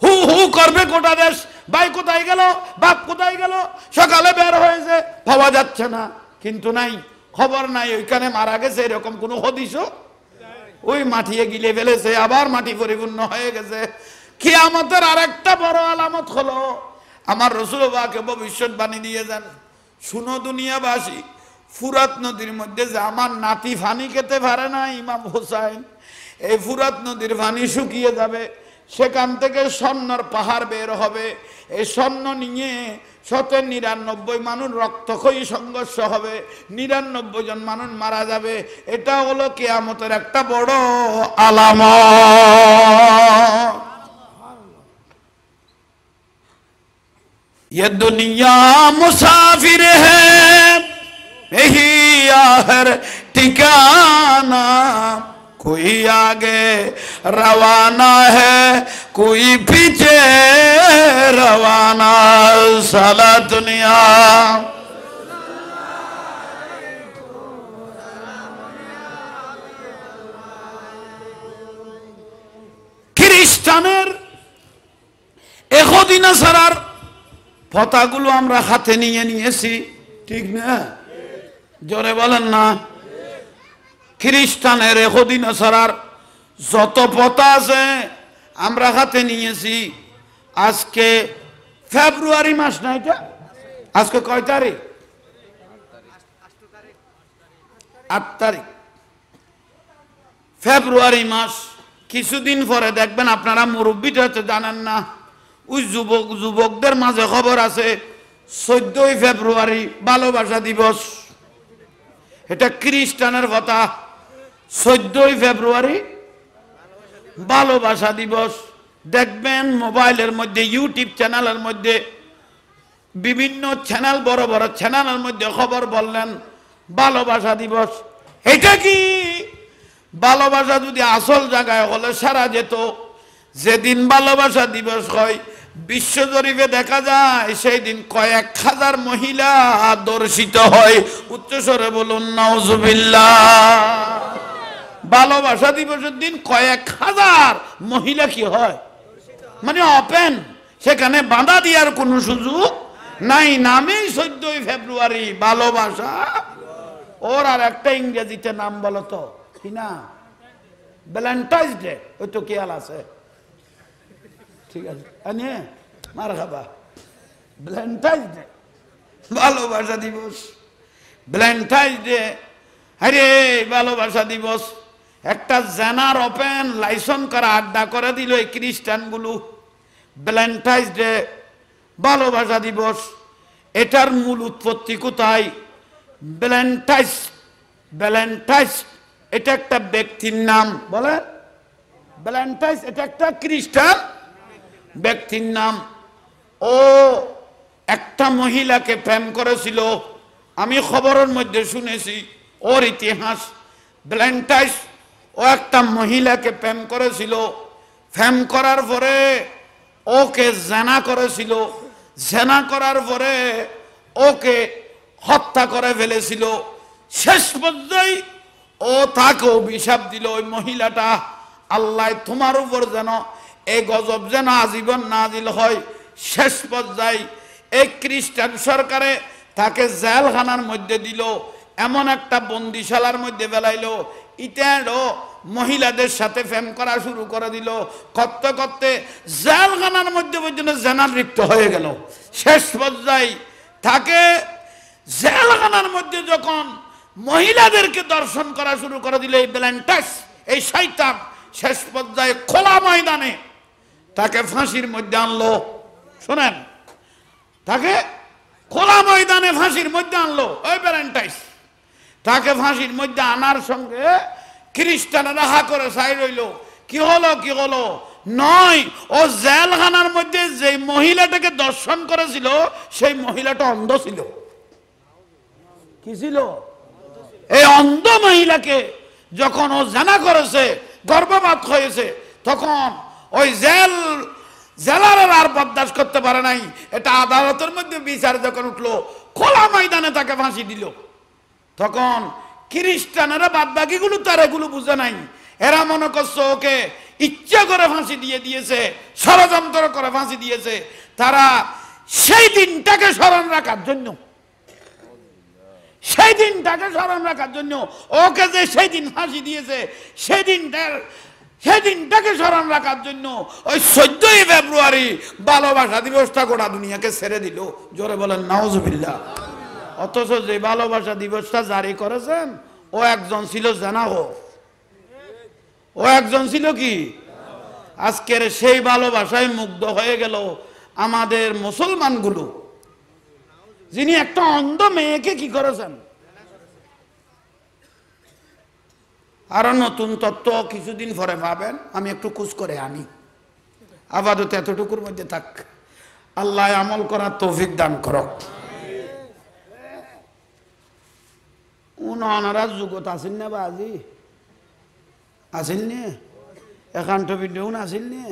S1: হু হু করবে গোটা দেশ, ভাই কোথায় গেল, বাপ কোথায় গেল, সকালে বের হয়েছে পাওয়া যাচ্ছে না, কিন্তু নাই, খবর নাই ওইখানে মারা গেছে, এরকম কোনো হদিসও, ওই মাটিয়ে গিলে ফেলেছে, আবার মাটি পরিপূর্ণ হয়ে গেছে। কিয়ামতের আরেকটা বড় আলামত হলো, আমার রাসূল পাক ভবিষ্যৎবাণী দিয়েছেন, শুনো দুনিয়াবাসী, ফুরাত নদীর মধ্যে যে আমার নাতি পানি খেতে পারে না ইমাম হুসাইন, এই ফুরাত নদীর পানি শুকিয়ে যাবে, সেখান থেকে স্বর্ণর পাহাড় বের হবে, এই স্বর্ণ নিয়ে 99 মানুষ রক্তক্ষয়ী সংঘর্ষ হবে, 99 জন মানুষ মারা যাবে। এটা হলো কিয়ামতের একটা বড় আলামত। ये दुनिया मुसाफिर है, यही आखिर ठिकाना, कोई आगे रवाना है, कोई पीछे रवाना, साला दुनिया। খ্রিস্টানের এহুদিনা সারার পতাকাগুলো আমরা হাতে নিয়ে নিয়েছি, ঠিক না? জোরে বলেন না। খ্রিস্টানের এহুদিনা সারার যত পতা আছে আমরা হাতে নিয়েছি। আজকে ফেব্রুয়ারি মাস না, এটা আজকে কয় তারিখ? 8 তারিখ ফেব্রুয়ারি মাস। কিছুদিন পরে দেখবেন, আপনারা মুরব্বীটা হচ্ছে জানেন না, ওই যুবকদের মাঝে খবর আছে 14 ফেব্রুয়ারি ভালোবাসা দিবস, এটা খ্রিস্টানের কথা। 14 ফেব্রুয়ারি ভালোবাসা দিবস। দেখবেন মোবাইলের মধ্যে, ইউটিউব চ্যানেলের মধ্যে, বিভিন্ন চ্যানেল, বড় বড় চ্যানেলের মধ্যে খবর বললেন ভালোবাসা দিবস। এটা কি ভালোবাসা যদি আসল জায়গায় হলে সারা যেত। যেদিন ভালোবাসা দিবস হয় বিশ্ব জরিপে দেখা যায় সেই দিন কয়েক হাজার মহিলা দর্শিত হয়। উচ্চস্বরে বলুন নাউজুবিল্লাহ। ভালোবাসা দিবসের দিন কয়েক হাজার মহিলা কি হয়, মানে ওপেন, সেখানে বাধা দেওয়ার কোনো সুযোগ নাই। নামেই 14 ফেব্রুয়ারি ভালোবাসা। ওর আর একটা ইংরেজিতে নাম বলো তো, কি না? Valentine's day. ওই তো খেয়াল আছে, ঠিক আছে, মারহাবা। ভ্যালেন্টাইন্স ডে, ভালোবাসা দিবস, ভ্যালেন্টাইন্স ডে। আরে ভালোবাসা দিবস, একটা জানার ওপেন লাইসেন্স করা আড্ডা করে দিল এই খ্রিস্টানগুলো। ভ্যালেন্টাইন্স ডে, ভালোবাসা দিবস। এটার মূল উৎপত্তি কোথায়? ভ্যালেন্টাইন্স, ভ্যালেন্টাইন্স এটা একটা ব্যক্তির নাম। বলেন, ভ্যালেন্টাইন্স এটা একটা খ্রিস্টান ব্যক্তির নাম। ও একটা মহিলাকে প্রেম করেছিল, আমি খবরের মধ্যে শুনেছি ওর ইতিহাস। ভ্যালেন্টাইন্স ও একটা মহিলাকে প্রেম করেছিল, প্রেম করার পরে ওকে জানা করেছিল, জানা করার পরে ওকে হত্যা করে ফেলেছিল। শেষ পর্যায়ে ও তাকে অভিশাপ দিল, ওই মহিলাটা, আল্লাহ তোমার উপর যেন এই গজব যেন আজীবন নাজিল হয়। শেষ পর্যায়ে এই খ্রিস্টান সরকারে তাকে জেলখানার মধ্যে দিল, এমন একটা বন্দিশালার মধ্যে ফেলাইলো। ইত্যাদি মহিলাদের সাথে প্রেম করা শুরু করে দিল। করতে করতে জেলখানার মধ্যে পর্যন্ত জেনার লিপ্ত হয়ে গেল। শেষ পর্যায়ে তাকে জেলখানার মধ্যে যখন মহিলাদেরকে দর্শন করা শুরু করে দিল এই ভ্যালেন্টাইন্স, এই শয়তান, শেষ পর্যায়ে খোলা ময়দানে তাকে ফাঁসির মধ্যে আনলো। শোনেন, তাকে খোলা ময়দানে ফাঁসির মধ্যে আনলো ওই ভ্যালেন্টাইন্স। তাকে ফাঁসির মধ্যে আনার সঙ্গে খ্রিস্টানেরা হা করে চাই রইল। কি হলো, কি হলো? নয়, ও জেলখানার মধ্যে যে মহিলাটাকে দর্শন করেছিল সেই মহিলাটা অন্ধ ছিল। কি ছিল? এই অন্ধ মহিলাকে যখন ও জানা করেছে, গর্ভপাত হয়েছে, তখন ওই জেলারের আর বরদাস্ত করতে পারে নাই। এটা আদালতের মধ্যে বিচার যখন উঠলো, খোলা ময়দানে তাকে ফাঁসি দিল। তখন খ্রিস্টানেরা বাদ বাকিগুলো তার এগুলো বুঝে নাই। এরা মনে করছে ওকে ইচ্ছা করে ফাঁসি দিয়েছে, ষড়যন্ত্র করে ফাঁসি দিয়েছে। তারা সেই দিনটাকে স্মরণ রাখার জন্য, সেই দিনটাকে স্মরণ রাখার জন্য ওকে যে সেই দিন ফাঁসি দিয়েছে, সেই দিনটাকে স্মরণ রাখার জন্য ওই 14ই ফেব্রুয়ারি ভালোবাসা দিবসটা গোটা দুনিয়াকে ছেড়ে দিল। জোরে বলেন নাউজুবিল্লাহ। অথচ যে ভালোবাসা দিবসটা জারি করেছেন, ও একজন ছিল জানাহো, ও একজন ছিল কি? আজকের সেই ভালোবাসায় মুগ্ধ হয়ে গেল আমাদের মুসলমানগুলো, যিনি একটা অন্ধ মেয়েকে কি করেছেন। আরো নতুন তত্ত্ব কিছুদিন পরে পাবেন, আমি একটু কুচ করে আনি। আপাতত এতটুকুর মধ্যে থাক। আল্লাহ আমল করার তৌফিক দান করক। ওনারা যুগত আসেন না বাজি আসেন নি, একান্ত ভিডিও আসেন নি,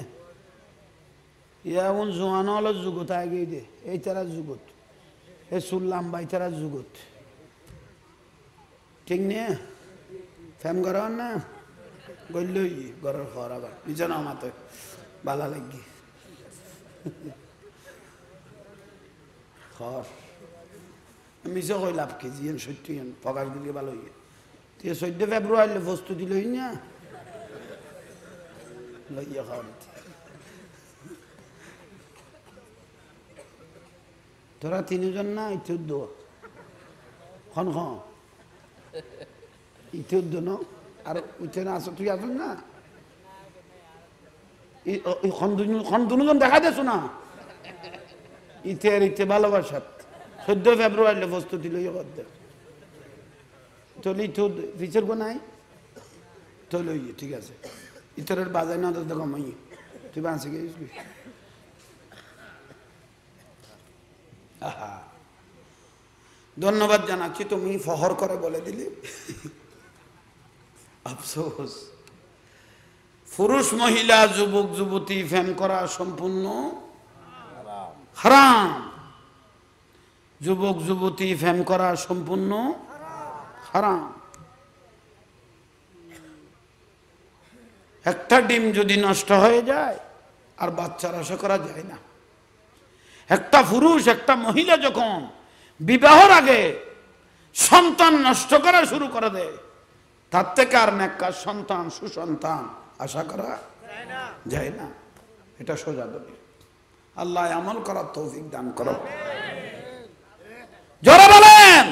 S1: ইয়া জোয়ান হল যুগত আগে দে, এই তারা যুগত, এই শুনলাম ভাই তারা যুগত, ঠিক নিয়ে ফেম করার না গল্য ঘরের খর আবার নিচে নামাতে বালা লাগি খর মিশে কই লাভ কেজি সত্য প্রকাশ দিলে ভালো হইয়ে। তুই 14 ফেব্রুয়ারি প্রস্তুতি লই না লইয়া খাওয়া তোরা তিনজন না ইতিউদ্দ খন ইতিউদ্দ ন আর উঠে না আসো, তুই আসুন না দুজন দেখা দেছো না ইতে ভালোবাসাত 14 ফেব্রুয়ারি প্রস্তুতি লইয়া করতে চলি তো ফিচার গো নাই তো লইয়ে, ঠিক আছে ইতরের বাজার না তো কমাই তুই বাঁচে গেছিস। ধন্যবাদ জানাচ্ছি, তুমি ফহর করে বলে দিলি। আফসোস, পুরুষ মহিলা যুবক যুবতী ফ্যান করা সম্পূর্ণ হারাম। যুবক যুবতী ফ্যান করা সম্পূর্ণ হারাম। একটা ডিম যদি নষ্ট হয়ে যায় আর বাচ্চার আশা করা যায় না। একটা পুরুষ একটা মহিলা যখন বিবাহের আগে সন্তান নষ্ট করা শুরু করে দেয়, তার থেকে আর নেককার সন্তান সুসন্তান আশা করা যায় না। এটা সোজা দলিল। আল্লাহ আমল করার তৌফিক দান করো। জোরে বলেন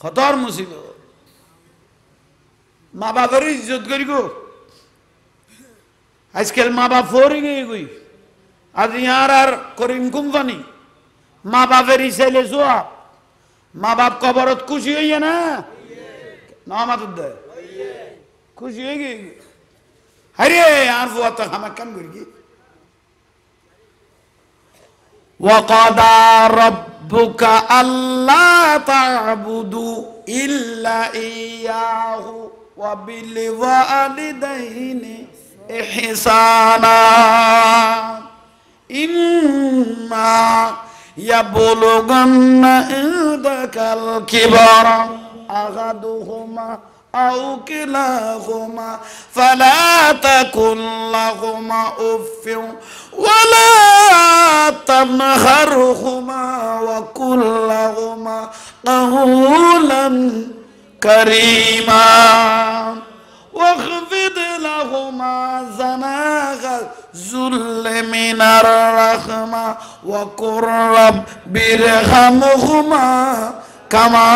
S1: খতর মুসিবত। মা বাবার ইজ্জত করি গো, আজকাল মা বাপ ফরি গিয়ে গই আজ ইয়ার আর করিম কোম্পানি মা বাপের ছেলে সোয়াব, মা বাপ কবরত খুশি হইয়া না নামাজ দেয় খুশি হয়ে গিয়ে আরে আর ফুয়া তো আমার কান করি। وَقَضَى رَبُّكَ أَلَّا تَعْبُدُوا إِلَّا إِيَّاهُ وَبِالْوَالِدَيْنِ إِحْسَانًا إِمَّا يَبْلُغَنَّ عِندَكَ الْكِبَرَ أَحَدُهُمَا أَوْ كِلَاهُمَا فَلَا تَقُل لَّهُمَا أُفٍّ وَلَا تَنْهَرْهُمَا وَقُل لَّهُمَا قَوْلًا كَرِيمًا واخفض لهما جناح الذل من الرحمة وقل رب ارحمهما كما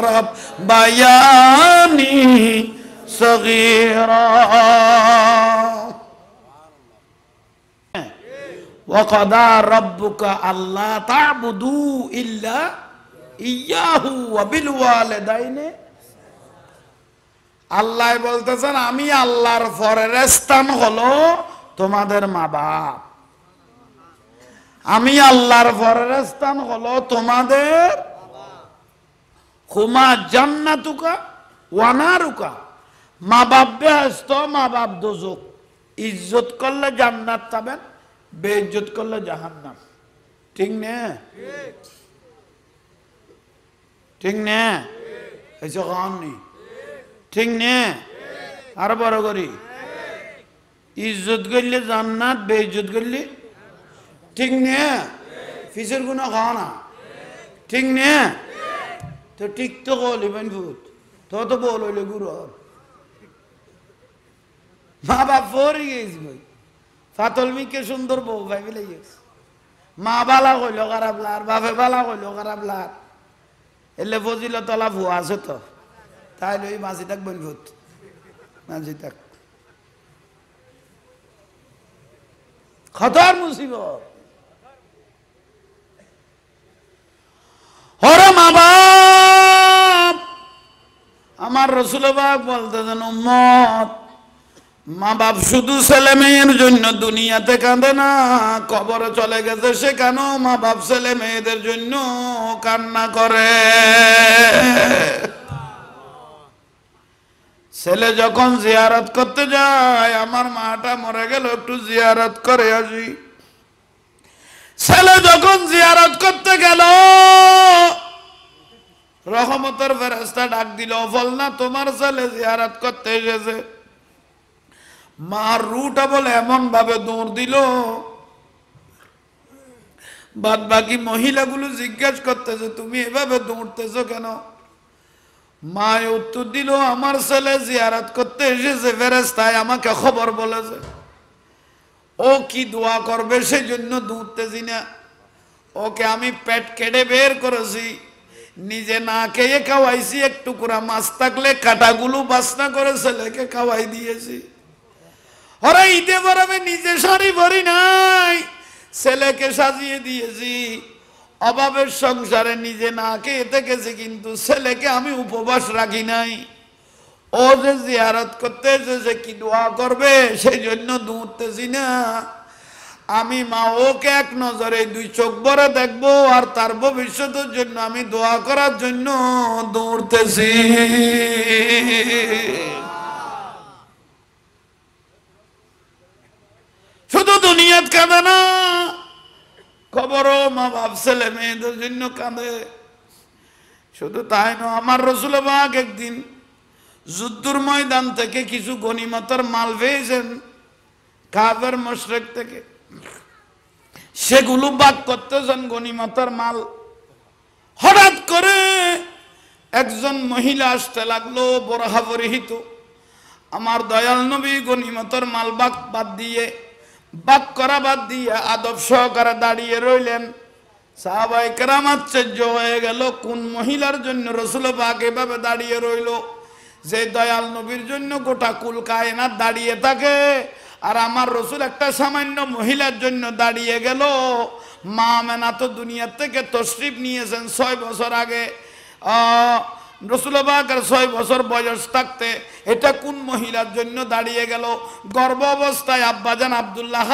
S1: ربياني صغيرا وقضى ربك ألا تعبدوا إلا إياه وبالوالدين। আল্লাহ বলতেছেন আমি আল্লাহর পরের স্থান হলো তোমাদের মা বাপ, আমি আল্লাহর পরের স্থান হলো তোমাদের হুমা জান্নাতুকা ওয়ানারুকা, মা বাপ বেহেশত, মা বাপ দোজক। ইজ্জত করলে জান্নাত পাবেন, বেইজ্জত করলে জাহান্নাম। ঠিক না? ঠিক না? এসে কননি ঠিক না? আর বড় করি, ইজ্জত করলে জান্নাত, বেইজ্জত করলে ঠিক না? ফিসের গুণা খাওয়া না, ঠিক না? তো ঠিক তো কলিবেন ভূত তো বল হইলে গুরু মা বাপ পরে গেছি ভাই, ফাতল মিকে সুন্দর বউ ভাই বলে গেছে। মা বালা কইল খারাপ লার, বাপে বালা কইল খারাপ লার, এলে ফজিল তলা ভুয়া আছে তো, তাই লই মাঝি থাকবেন ভূত, মাঝি থাক খতর মুসিবত। ওরে মা বাপ, আমার রসুল বাপ বলতেছেন উম্মত, মা বাপ শুধু ছেলে মেয়ের জন্য দুনিয়াতে কাঁদে না, কবরে চলে গেছে সেখানেও মা বাপ ছেলে মেয়েদের জন্য কান্না করে। ছেলে যখন জিয়ারত করতে যায়, আমার মাটা মরে গেল একটু জিয়ারত করে আসি। ছেলে যখন জিয়ারত করতে গেল, রহমতের ফেরেশতা ডাক দিল, বল না তোমার ছেলে জিয়ারত করতে এসেছে। মার রুটা বলে এমন ভাবে দৌড় দিল, বাদ বাকি মহিলাগুলো জিজ্ঞাসা করতেছে তুমি এভাবে দৌড়তেছো কেন? মা উত্তর দিল, আমার ছেলে জিয়ারত করতে এসেছে, ফেরেশতায় আমাকে খবর বলেছে ও কি দোয়া করবে সেই জন্য দৌড়তেছি না। ওকে আমি পেট কেটে বের করেছি, নিজে না খেয়ে খাওয়াইছি, এক টুকরা মাছ থাকলে কাটাগুলো বাসনা করে ছেলেকে খাওয়াই দিয়েছি। ওরা ঈদে বরাবে নিজে শাড়ি ভরি নাই, ছেলেকে সাজিয়ে দিয়েছি। অভাবের সংসারে নিজে না খেয়ে থেকেছি, কিন্তু ছেলেকে আমি উপবাস রাখি নাই। ও যে জিয়ারত করতে এসেছে কি দোয়া করবে সেই জন্য দৌড়তেছি না। আমি মা ওকে এক নজরে দুই চোখ ভরে দেখবো, আর তার ভবিষ্যতের জন্য আমি দোয়া করার জন্য দৌড়তেছি। শুধু দুনিয়াত কাঁদে না, খবরও মা বাপ ছেলে মেয়েদের জন্য কাঁদে। শুধু তাই নয়, আমার রসুল পাক একদিন যুদ্ধের ময়দান থেকে কিছু গনিমতের মাল পেয়েছেন কাফের মুশরিক থেকে, সেগুলো ভাগ করতেছেন গনিমতের মাল। হঠাৎ করে একজন মহিলা আসতে লাগলো, বোরখা পরিহিত। আমার দয়াল নবী গনিমতের মাল বাদ দিয়ে আদব সহকারে দাঁড়িয়ে রইলেন। সাহাবায়ে কেরাম আশ্চর্য হয়ে গেল, কোন মহিলার জন্য রসুল পাক এভাবে দাঁড়িয়ে রইল? যে দয়াল নবীর জন্য গোটা কুল কায়নাত দাঁড়িয়ে থাকে, আর আমার রসুল একটা সামান্য মহিলার জন্য দাঁড়িয়ে গেল। মা আমেনা তো দুনিয়ার থেকে তশরিফ নিয়েছেন 6 বছর আগে। রসুল পাকের 6 বছর বয়স থাকতে এটা কোন মহিলার জন্য দাঁড়িয়ে গেল? গর্ভ অবস্থায় আব্বাজান আব্দুল্লাহ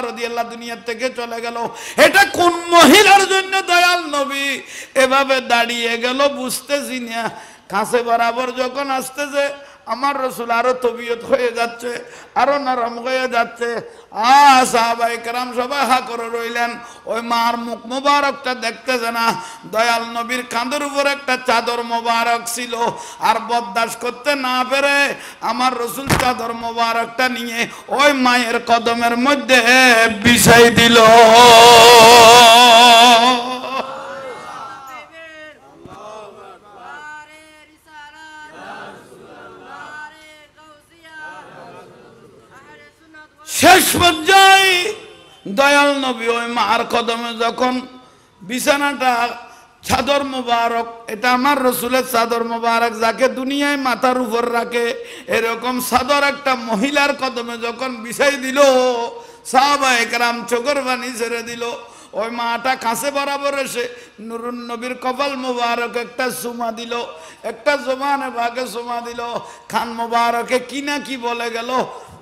S1: রাদিয়াল্লাহু দুনিয়ার থেকে চলে গেল। এটা কোন মহিলার জন্য দয়াল নবী এভাবে দাঁড়িয়ে গেল? বুঝতেছি না। কাছে বরাবর যখন আসতেছে, আমার রসুল আরো তবিয়ত হয়ে যাচ্ছে, আরো নরম হয়ে যাচ্ছে। সাহাবায়ে কেরাম সবাই হা করে রইলেন। ওই মার মুখ মোবারকটা দেখতেছে না। দয়াল নবীর কাঁধের উপর একটা চাদর মোবারক ছিল, আর বরদাস্ত করতে না পেরে আমার রসুল চাদর মোবারকটা নিয়ে ওই মায়ের কদমের মধ্যে বিছাই দিল। শেষ পর্যায়ে দয়াল নবী ওই মার কদমে যখন বিছানাটা, চাদর মোবারক, এটা আমার রসুলের চাদর মোবারক, যাকে দুনিয়ায় মাথার উপর রাখে এরকম চাদর একটা মহিলার কদমে যখন বিছাই দিল, সাহাবায়ে কেরাম চোখের পানি ছেড়ে দিল। ওই মাটা কাছে বরাবর এসে নুরুন নবীর কপাল মোবারক একটা চুমা দিল, একটা জবানে ভাগে চুমা দিল। খান মোবারকে কি না কি বলে গেল,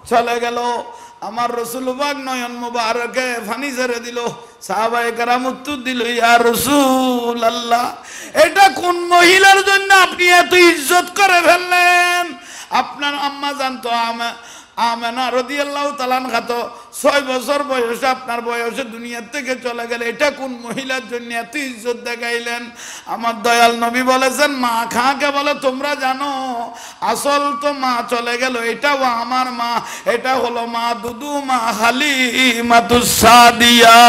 S1: চলে গেল। আমার রাসূল পাক নয়ন মুবারকে পানি ছেড়ে দিল সাহাবায়ে কেরাম উত্তর দিল ইয়া রাসূলুল্লাহ এটা কোন মহিলার জন্য আপনি এত ইজ্জত করে ফেললেন আপনার আম্মা জানতো আমেনা রাদিয়াল্লাহু তাআলা আনহা তো 6 বছর বয়সে আপনার বয়সে দুনিয়া থেকে চলে গেল এটা কোন মহিলার জন্য এত ইজ্জত দেখাইলেন আমার দয়াল নবী বলেছেন মা খাকে বলে তোমরা জানো আসল তো মা চলে গেল এটাও আমার মা এটা হলো মা দুদু মা হালিমাতুস সাদিয়া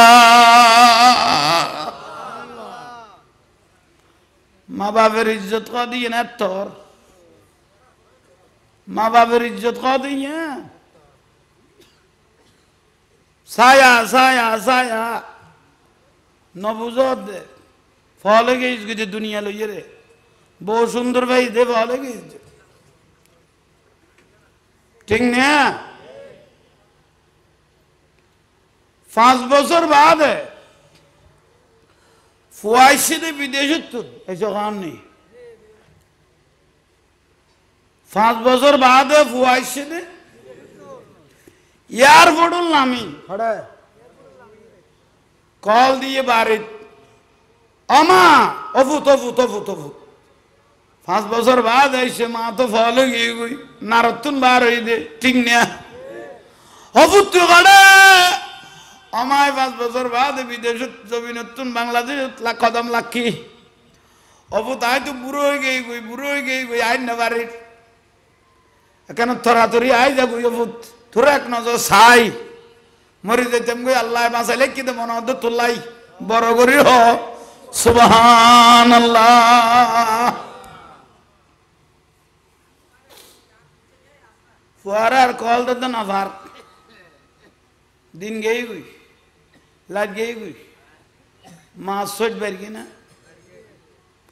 S1: মা বাবার ইজ্জত ক দিয়ে না তোর মা বাবার ইজ্জত ক দিয়ে ছায়া ছায়া ছায়া নবুজত দে ফলে গেছ গেছে দুনিয়া লইয়ে রে বহু সুন্দর ভাই দে ফলে গেছ ঠিক না 5 বছর বাদ ফুয়াইশে দে বিদেশে তো এসব কাম নেই 5 বছর বাদ ফুয়াইশে দে এয়ারপোর্ট নামি কল দিয়ে বাড়ি আমা অভূত অভূত অভূত অভূত 5 বছর বাদ এসে মা তো ফলে গিয়ে গই নারতুন বার হয়ে দে ঠিক না অভূত কাড়ে আমায় 5 বছর বাদ বিদেশ জমি নতুন বাংলাদেশ কদম লাখি অভূত আয় তো বুড়ো হয়ে গই আইন না বাড়ির কেন থরাথরি আই যাবো অভূত তোরা এক নজর সাই মরি যেতাম গই আল্লাহ বাঁচাইলে কিন্তু মনে হতো তোলাই বড় করি হ সুবহানাল্লাহ ফুয়ারার কল দিত না ভার দিন গেই গই লাগ গেই গই মাছ সট বের কিনা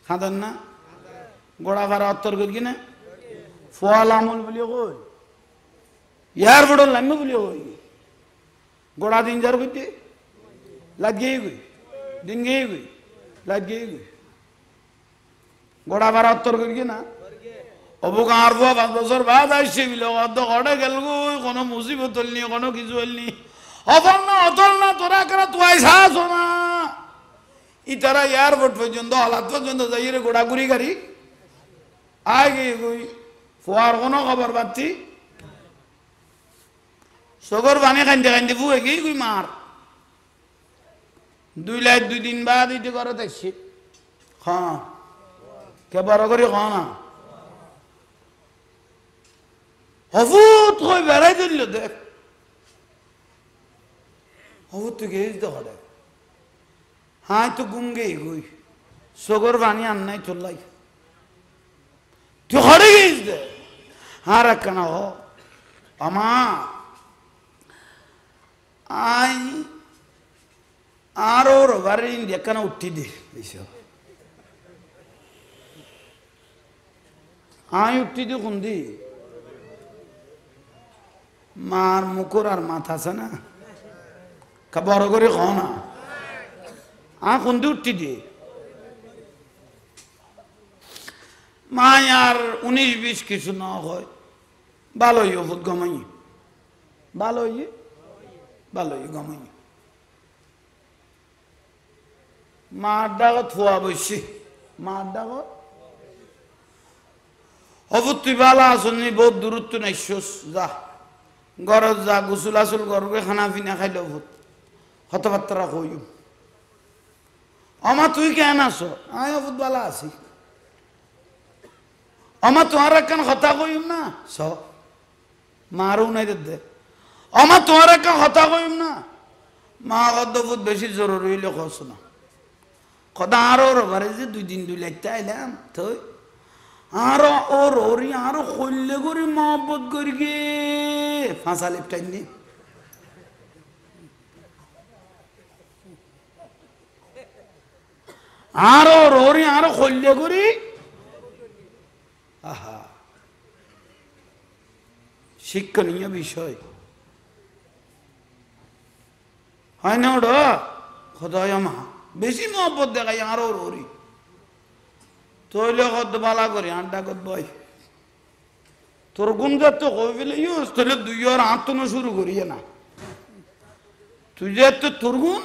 S1: খাদন না গোড়া ভাড়া অত্তর করি কিনা ফল আমল বলি কই ইয়ার বড় লাম্য বলি কই গোড়া দিন যার কইতে লাগ গেই গই দিন গেই গই লাগ গেই গই গোড়া ভাড়া অত্তর করি কিনা অবু কার 5 বছর বাদ আইসে বিলে অর্ধ ঘরে গেল গই কোনো মুসিবত হলনি কোনো কিছু হলনি অতল না তোরা কেন তুই আইসাস না ইতারা এয়ারপোর্ট পর্যন্ত হলাত পর্যন্ত যাই রে গোড়াগুড়ি গাড়ি আগে গই ফুয়ার কোনো খবর পাচ্ছি সগর বানে কান্দে কান্দে ফুয়ে গিয়ে গই মার 2 দিন বাদ ইতে করে দেখছি হ্যাঁ কে বড় করি খাও না হবুত কই বেড়াই দিল দেখ হবুত তুই গেছ তো হরে হাই তো গুম গেই গই সগর বানি আন নাই চললাই তুই হরে গেছ দে হ্যাঁ রাখনা হ আমা আই আর ওর বাড়ি দেখানা উঠি দে এইসব আই উঠি দি কুন্দি মার মুকুর আর মাথা আছে না বড় করে খাও না কুন্দি উঠি দি মা আর 19-20 কিছু না হয় ভালোই ওষুধ গমাই ভালোই গমাই মার ডাকত ফুয়া বসছি মার ডাকত অবুত তুই ভালো আসনি বহুত দূরত্ব নাইছস যা গরজ যা গোসল আসল গরকে খানা পিনা খাইলে অবুত কথাবার্তা কইম আমা তুই কেন আছো আয় অবুত ভালো আছি আমা তোমার একখান কথা কইম না স মারও নাই দে আমা তোমার একখান কথা কইম না মা অদ্ভুত বেশি জরুরি হইলে কস না কথা আরো বারে যে 2 দিন 2 লাইতে আইলাম তুই আরো ওর ওরি আরো কইলে করে মহব্বত করি গে ফাঁসা লেপটাই নি আরো ওরি আরো কইলে করি আহা শিক্ষণীয় বিষয় হয় না ওটা খোদায় মা বেশি মহব্বত দেখাই আরো ওরি তৈলে কত বালা করি আড্ডা কত বই তোর গুণ যাতে কই ফেলে ইউজ তাহলে 2008 শুরু করিয়ে না তুই যে তোর গুণ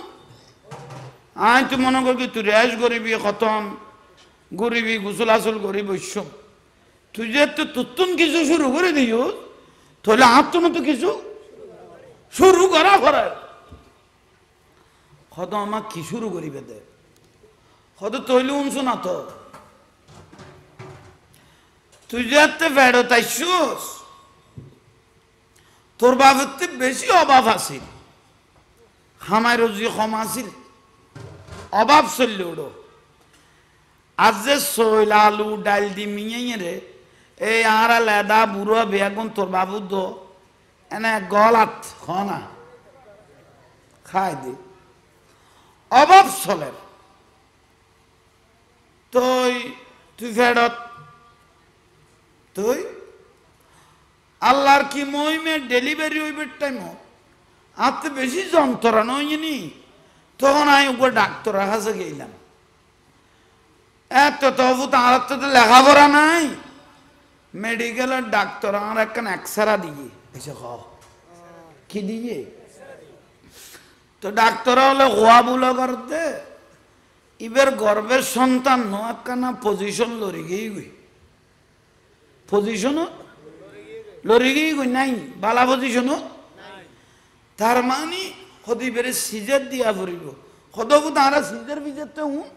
S1: আয় তুই মনে করি তুই রেশ গরিবি খতম গরিবি গুসল আসল গরিব ঐশ্য তুই যে তুতুন কিছু শুরু করে দিও তাহলে আত্ম তো কিছু শুরু করা করে হয়তো আমার কি শুরু করিবে দে হয়তো তৈলে উনছো না তো তুই যে ফেরত আইসুস তোর বাবুতে বেশি অভাব আছিল হামায় রোজি কম আছিল অভাব চললে ওড়ো আজ যে শৈল আলু ডাল দি মিয়ে রে এই আর লেদা বুড়ো বেগুন তোর বাবু দো এনে গলাত খনা খাই দি অভাব চলে তুই ফেরত তুই আল্লাহর কি মহিমে ডেলিভারি হইবে টাইম আতে বেশি যন্ত্রণা হয়নি তখন আমি ওপর ডাক্তারের কাছে গেলাম এত তবু তার তো লেখাপড়া নাই মেডিকেলের ডাক্তার আমার একখান এক্সরা দিয়ে এসে কি দিয়ে তো ডাক্তার হলে গোয়া বুলো করতে ইবের গর্বের সন্তান নো একখানা পজিশন লড়ি গিয়ে গই পজিশনও লড়ি গিয়ে গই নাই বালা পজিশনও তার মানে হতে বেড়ে সিজার দিয়া পড়িব হতবু তারা সিজার বিজার তো হুন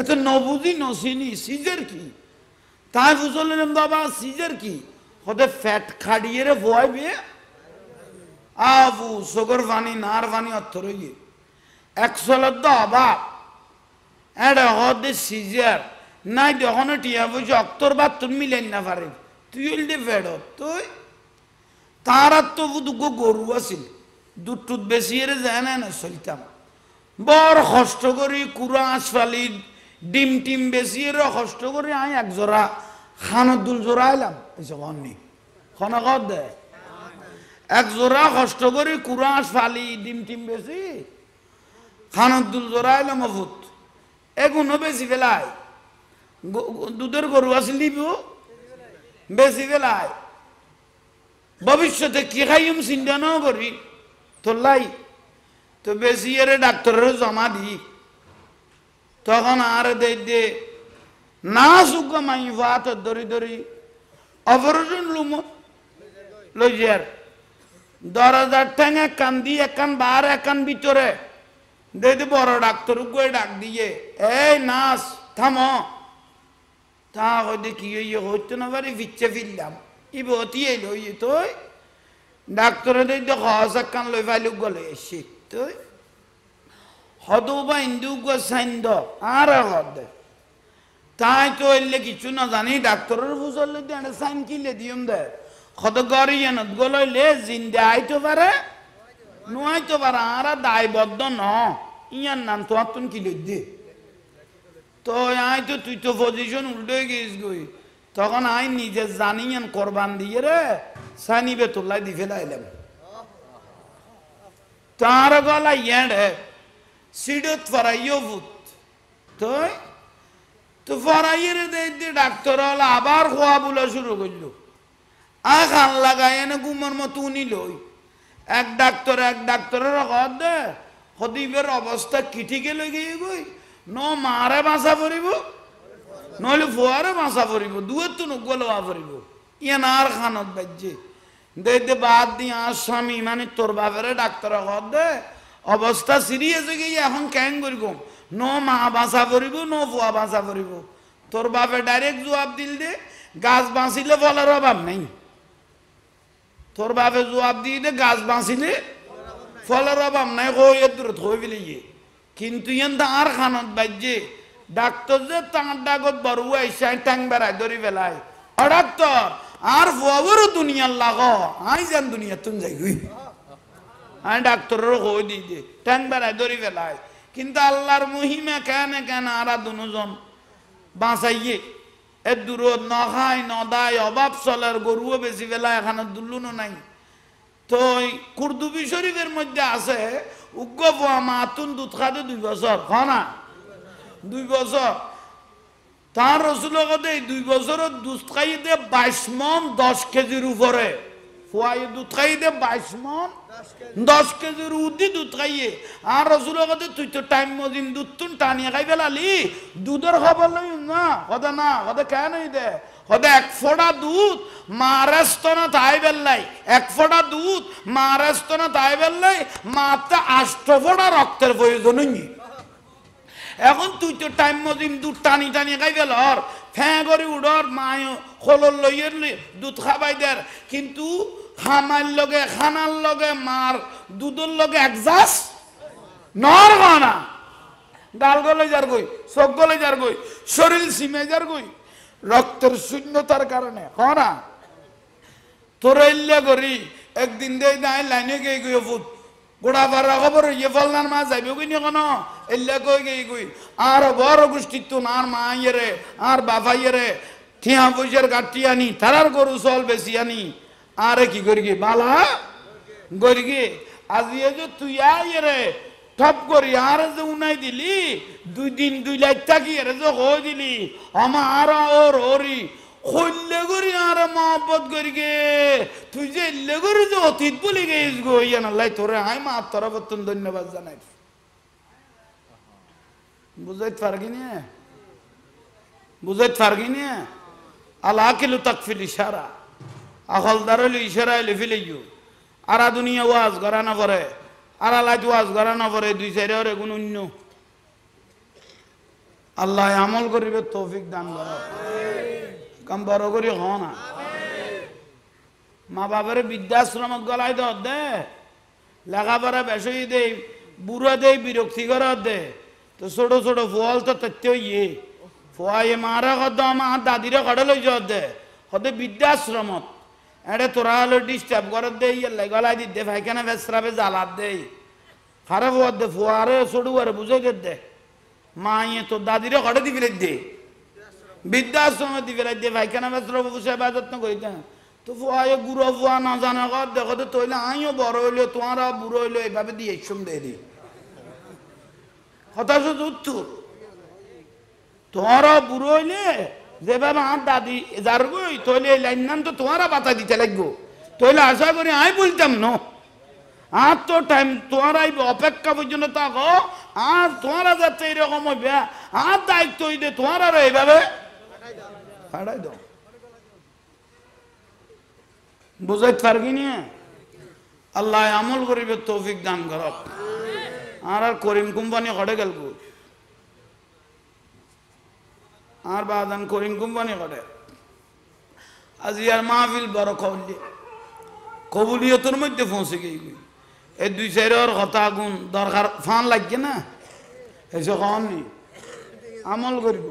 S1: এত নবুঝি নসিনি সিজার কি তাই বুঝলেন বাবা সিজার কি হতে ফ্যাট খাড়িয়ে রে ভয় বিয়ে আবু সুগর পানি নার পানি অর্থ রয়ে একশোলের তো অভাব এটা হতে সিজার নাই যখন টিয়া বসে অক্তর বা তুমি মিলেন না পারে তুই হইলে ফেড তুই তার তো দুগো গরু আছিল দুধ বেশি এর যায় না চলতাম বড় কষ্ট করি কুড়া আশফালি ডিম টিম বেশি এর কষ্ট করি আমি এক জোড়া খানত দুল জোড়া এলাম এসে কননি খনা কত দেয় এক জোড়া কষ্ট করি কুড়া আশফালি ডিম টিম বেশি খানত দুল জোড়া এলাম অভূত এগুলো বেশি ফেলায় দুধের গরু আসল দিব বেশি ফেলায় ভবিষ্যতে কি খাইম চিন্তা ন করি তোলাই তো বেশি এরে ডাক্তারের জমা দি তখন আর দে না সুখ মাই ভাত ধরি ধরি অপারেশন লুম লইয়ার 10,000 টাকা একান দি একান বার একান ভিতরে দে বড় ডাক্তার গিয়ে ডাক দিয়ে এই নাস থামো তা হইতে কি হইতে না পারি ফিচ্ছে ফিরলাম ইবতি এলো তুই ডাক্তারে দেখতে সহজ কান লই ফাইলু গলে এসে তুই হদু বা ইন্দু সাইন্দ আর হদে তাই তো এলে কিছু না জানি ডাক্তারের বুঝলে দিয়ে সাইন কিলে দিম দে হদ গড়ি এনত গলইলে জিন্দে আইতে পারে নুয়াইতে পারে আর দায়বদ্ধ ন ইয়ার নাম তো তুন কিলে দে তো আই তো তুই তো পজিশন উল্টে গেছিস গই তখন আই নিজে জানিয়েন কোরবান দিয়ে রে সানিবে তোলাই দি ফেলাইলাম তার গলা ইয়াড়ে সিডত ফরাইও ভূত তো ফরাইয়ের দে ডাক্তার হল আবার খোয়া বলা শুরু করলো খান লাগাই এনে গুমার মতো উনি লই এক ডাক্তারের হদ দে হদিবের অবস্থা কিঠিকে লই গিয়ে গই ন মারে বাঁচা পড়িব নহলে ফুয়ারে বাঁচা পড়িব দুয়ের তো নগলেওয়া পড়িব ইয়ান আর খানত বাজ্যে দে বাদ দিয়ে আর স্বামী মানে তোর বাপের ডাক্তার হদ দে অবস্থা সিরিয়াস হয়ে গিয়ে এখন ক্যাং করিব ন মা বাঁচা পড়িব ন ফুয়া বাঁচা পড়িব তোর বাপে ডাইরেক্ট জবাব দিল দে গাছ বাঁচিলে ফলের অভাব নেই তোর বাপে জবাব দিয়ে দে গাছ বাঁচিলে ফলের অভাব নাই কই দূরত হয়ে ফেলে কিন্তু ইয়ান আর খানত বাজ্যে ডাক্তার যে তাঁর ডাকত বড় আইসা ট্যাং বেড়ায় ধরি ফেলায় ডাক্তার আর ফুয়াবরও দুনিয়ার লাগ আই যান দুনিয়া তুমি যাই গই আমি ডাক্তারেরও হয়ে দিয়ে দে ট্যাং বেড়ায় ধরি ফেলায় কিন্তু আল্লাহর মহিমা কেন কেন আর দুজন বাঁচাইয়ে এর দূরত ন খায় ন দায় অভাব চলার গরুও বেশি ফেলায় এখানে দুলুনও নাই তো কুরদুবি শরীফের মধ্যে আছে উগ্র মাতুন দুধ খাতে 2 বছর খনা 2 বছর তার রসুল এই 2 বছরের দুধ খাইতে 22 মন 10 কেজির উপরে ফুয়াই দুধ খাইতে 22 মন 10 কেজির উদি দুধ খাইয়ে আর রসুল তুই তো টাইম মজিম দুধ তুন টানিয়ে খাই ফেলালি দুধের খবর লই না কথা না কথা কেন দে হদে 1 ফোঁটা দুধ মারাস্তনা তাই বেললাই 1 ফোঁটা দুধ মারাস্তনা তাই বেললাই মাত্র 8 ফোঁটা রক্তের প্রয়োজন নেই এখন তুই তো টাইম মজিম দুধ টানি টানি খাই ফেল আর ফ্যাঁ করে উড়র মায় খোলর লইয়ের দুধ খাবাই দের কিন্তু খামার লগে খানার লগে মার দুধের লগে একজাস নর না গাল গলে যার গই চোখ গলে যার গই শরীর সিমে যার গই রক্তের শূন্যতার কারণে না তোর ইল্লা করি একদিন দেই নাই লাইনে গিয়ে গিয়ে ফুট গোড়া পাড়া খবর ইয়ে ফলনার মা যাইবে কই নি কোনো ইল্লা কই গিয়ে গই আর বড় গোষ্ঠীর তো আর মা ইয়েরে আর বাবা ইয়েরে ঠিয়া পয়সার গাঠি আনি তারার গরু চল বেশি আনি আরে কি করি গে বালা গরি গে আজিয়ে যে তুই আইরে টপ করি আর যে উনাই দিলি 2 দিন 2 লাখ টাকি এর যে হই দিলি আমার ওর ওরি হইলে করি আর মহব্বত করি গে তুই যে ইল্লে করি যে অতীত বলি গেছিস গো ইয়ান আল্লাহ তোরে হাই মা তোর বতন ধন্যবাদ জানাই বুঝাইতে পারগি না বুঝাইতে পারগি না আল্লাহ কিলু তাকফিল ইশারা আখল দারলি ইশারা এলে ফিলিও আরা দুনিয়া ওয়াজ করা না পরে আর আলাইত ওয়াজ করা না পরে 2-4 ওরে কোন অন্য আল্লাহ আমল করিবে তৌফিক দান করো কাম বড় করি হ না মা বাবার বৃদ্ধাশ্রম গলায় দে লেখাপড়া বেশি দে বুড়া দে বিরক্তি করা দে তো ছোট ছোট ফল তো তথ্য ইয়ে ফুয়াইয়ে মারা কদ আমার দাদিরে কড়ে লই যাওয়া দে হতে বৃদ্ধাশ্রমত এটা তোরা হলো ডিস্টার্ব করে দে ইয়ে গলায় দি দে ভাইখানা বেসরাবে জ্বালাত দে খারাপ হওয়ার দে ফুয়ারে ছোট আরে বুঝে দে মা ইয়ে তোর দাদিরে কড়ে দিবি দে বৃদ্ধাশ্রমে দিবি দে ভাইখানা বেসরাবে বসে যত্ন করি দে তো ফুয়াইয়ে গুড়ো ফুয়া না জানা কর দেখো তো তৈলে আইও বড় হইলো তোমারা বুড়ো হইলো এইভাবে দিয়ে একসম দিয়ে দি হতাশ উত্তর তোমারা বুড়ো হইলে যেভাবে আমার দাদি যার গই তৈলে এই লাইন নাম তো তোমারা বাতা দিতে লাগবো তৈলে আশা করি আমি বলতাম ন আর তো টাইম তোমার অপেক্ষা পর্যন্ত থাকো আর তোমারা যাতে এরকম হইবে আর দায়িত্ব হইতে তোমার আরো এইভাবে ফাটাই দাও বুঝাইতে পারবি না আল্লাহ আমল করিবে তৌফিক দান করক আর করিম কোম্পানি হটে গেল আর বাদান করিম কোম্পানি করে আজি আর মাহফিল বড় কবুলিয়তের মধ্যে পৌঁছে গিয়ে এই 2-4 কথা গুণ দরকার ফান লাগছে না এসে কম নি আমল করিব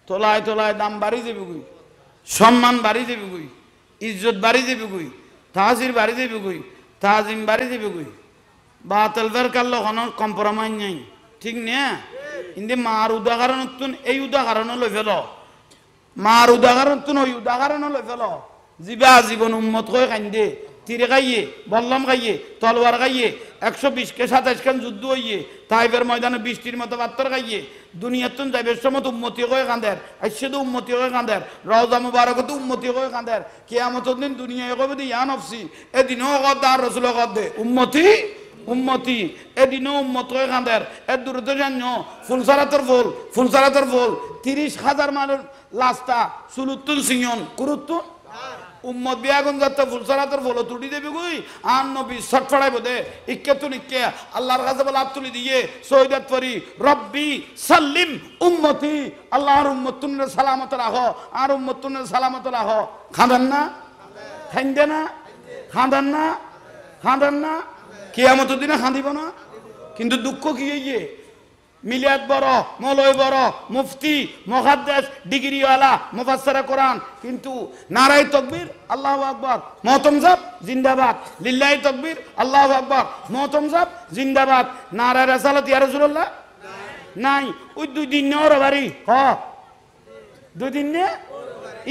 S1: তোলায় তোলায় দাম বাড়ি যাবে গুই সম্মান বাড়ি যাবে গুই ইজ্জত বাড়ি যাবে গুই তাহাজির বাড়ি যাবে গুই তাজিম বাড়ি যাবে গুই বাতল বের কারলো কোনো কম্প্রোমাইজ নাই ঠিক না কিন্তু মার উদাহরণ এই উদাহরণ লই ফেল মার উদাহরণ ওই উদাহরণ লই ফেল জীবা জীবন উন্মত হয়ে কান্দে তীরে খাইয়ে বল্লম খাইয়ে তলোয়ার খাইয়ে 120 কে 27 খান যুদ্ধ হইয়ে তাইফের ময়দানে 20টির মতো পাত্র খাইয়ে দুনিয়াতুন যাইবের সময় উম্মতি হয়ে কান্দের আইসে উম্মতি হয়ে কান্দের রওজা মুবারকত উম্মতি হয়ে কান্দের কিয়ামতের দিন দুনিয়ায় কবে দি ইয়া নফসি এদিনও কদ আর রাসূল কদ দে উম্মতি উম্মতি এদিনও উম্মত হয়ে কাঁদের এর দূরত্ব জান্য ফুলসারাতর ফুল 30,000 মানুষ লাস্তা সুলুত্তুন সিংহন কুরুত্তুন উম্মত বিয়াগুন যাত্রা ফুলসারাতর ফুল তুলি দেবে গুই আর নবী শট ফড়াইব দে ইক্কেতুন ইক্কে আল্লাহর কাছে বলে হাত তুলি দিয়ে সৈয়দাত পরি রব্বি সাল্লিম উম্মতি আল্লাহর উম্মতুন সালামত রাখো আর উম্মতুন সালামত রাখো খাঁদেন না খাইন্দে না খাঁদেন না খাঁদেন না কিয়ামতের দিনে খাঁদিব না কিন্তু দুঃখ কি হইয়ে মিলাদ বড় মৌলবি বড় মুফতি মুহাদ্দিস ডিগ্রিওয়ালা মুফাসসিরে কোরআন কিন্তু নারায়ে তাকবীর আল্লাহু আকবার মুহতম সাহেব জিন্দাবাদ লিল্লাহি তাকবীর আল্লাহু আকবার মুহতম সাহেব জিন্দাবাদ নারায়ে রাসালাত ইয়া রাসূলুল্লাহ নাই ওই 2 দিন ওর বাড়ি হ 2 দিন নে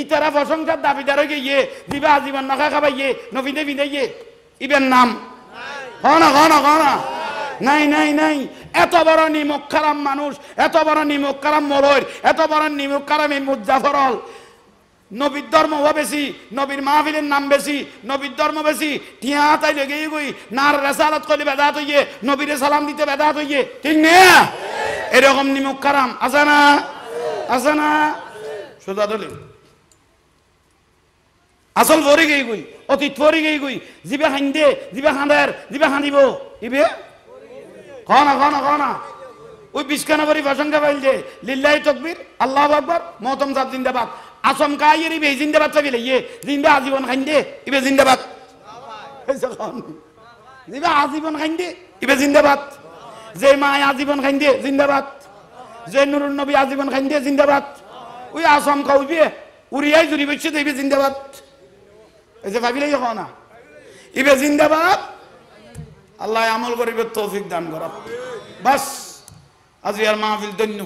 S1: ইতারা প্রশংসার দাবিদার হয়ে গিয়ে দিবা জীবন নখা খাবাইয়ে নবীনে বিদাইয়ে ইবেন নাম ঘনা নাই নাই নাই এত বড় নিমক খারাম মানুষ, এত বড় নিমক খারাম মলয়, এত বড় নিমক খারাম এই মুজাফরল, নবীর ধর্ম বেশি, নবীর মাহফিলের নাম বেশি, নবীর ধর্ম বেশি, টিয়া তাই লেগে গই নার রেসালত করলে বেদাত হইয়ে, নবীরে সালাম দিতে বেদাত হইয়ে, ঠিক না? এরকম নিমক খারাম আছে না? আছে না? সোজা দলে আসল ভরে গেই গই, অতীত ভরে গেই গই, জিবে খান্দে, জিবে খান্দার, জিবে খান্দিব ইবে কনা কনা কনা ওই বিস্কানা করি প্রসঙ্গে পাইল যে লিল্লাহি তাকবীর আল্লাহু আকবার মহতম সাহেব জিন্দাবাদ, আচমকা ইয়ে ইবে জিন্দাবাদ চাবিলে ইয়ে জিন্দা আজীবন খান্দে ইবে জিন্দাবাদ, জিবে আজীবন খান্দে ইবে জিন্দাবাদ, যে মায় আজীবন খান্দে জিন্দাবাদ, যে নুরুল নবী আজীবন খান্দে জিন্দাবাদ, ওই আচমকা উইবে উড়িয়াই জুড়ি বসছে ইবে জিন্দাবাদ, এই যে ভাবিলে যখন না ইবে জিন্দাবাদ। আল্লাহ আমল করিবে তৌফিক দান করা। বাস আজ ইয়ার মাহফিল ধন্য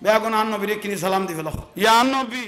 S1: বেগুন আন নবীরে কিনি সালাম দিবে ইয়া নবী।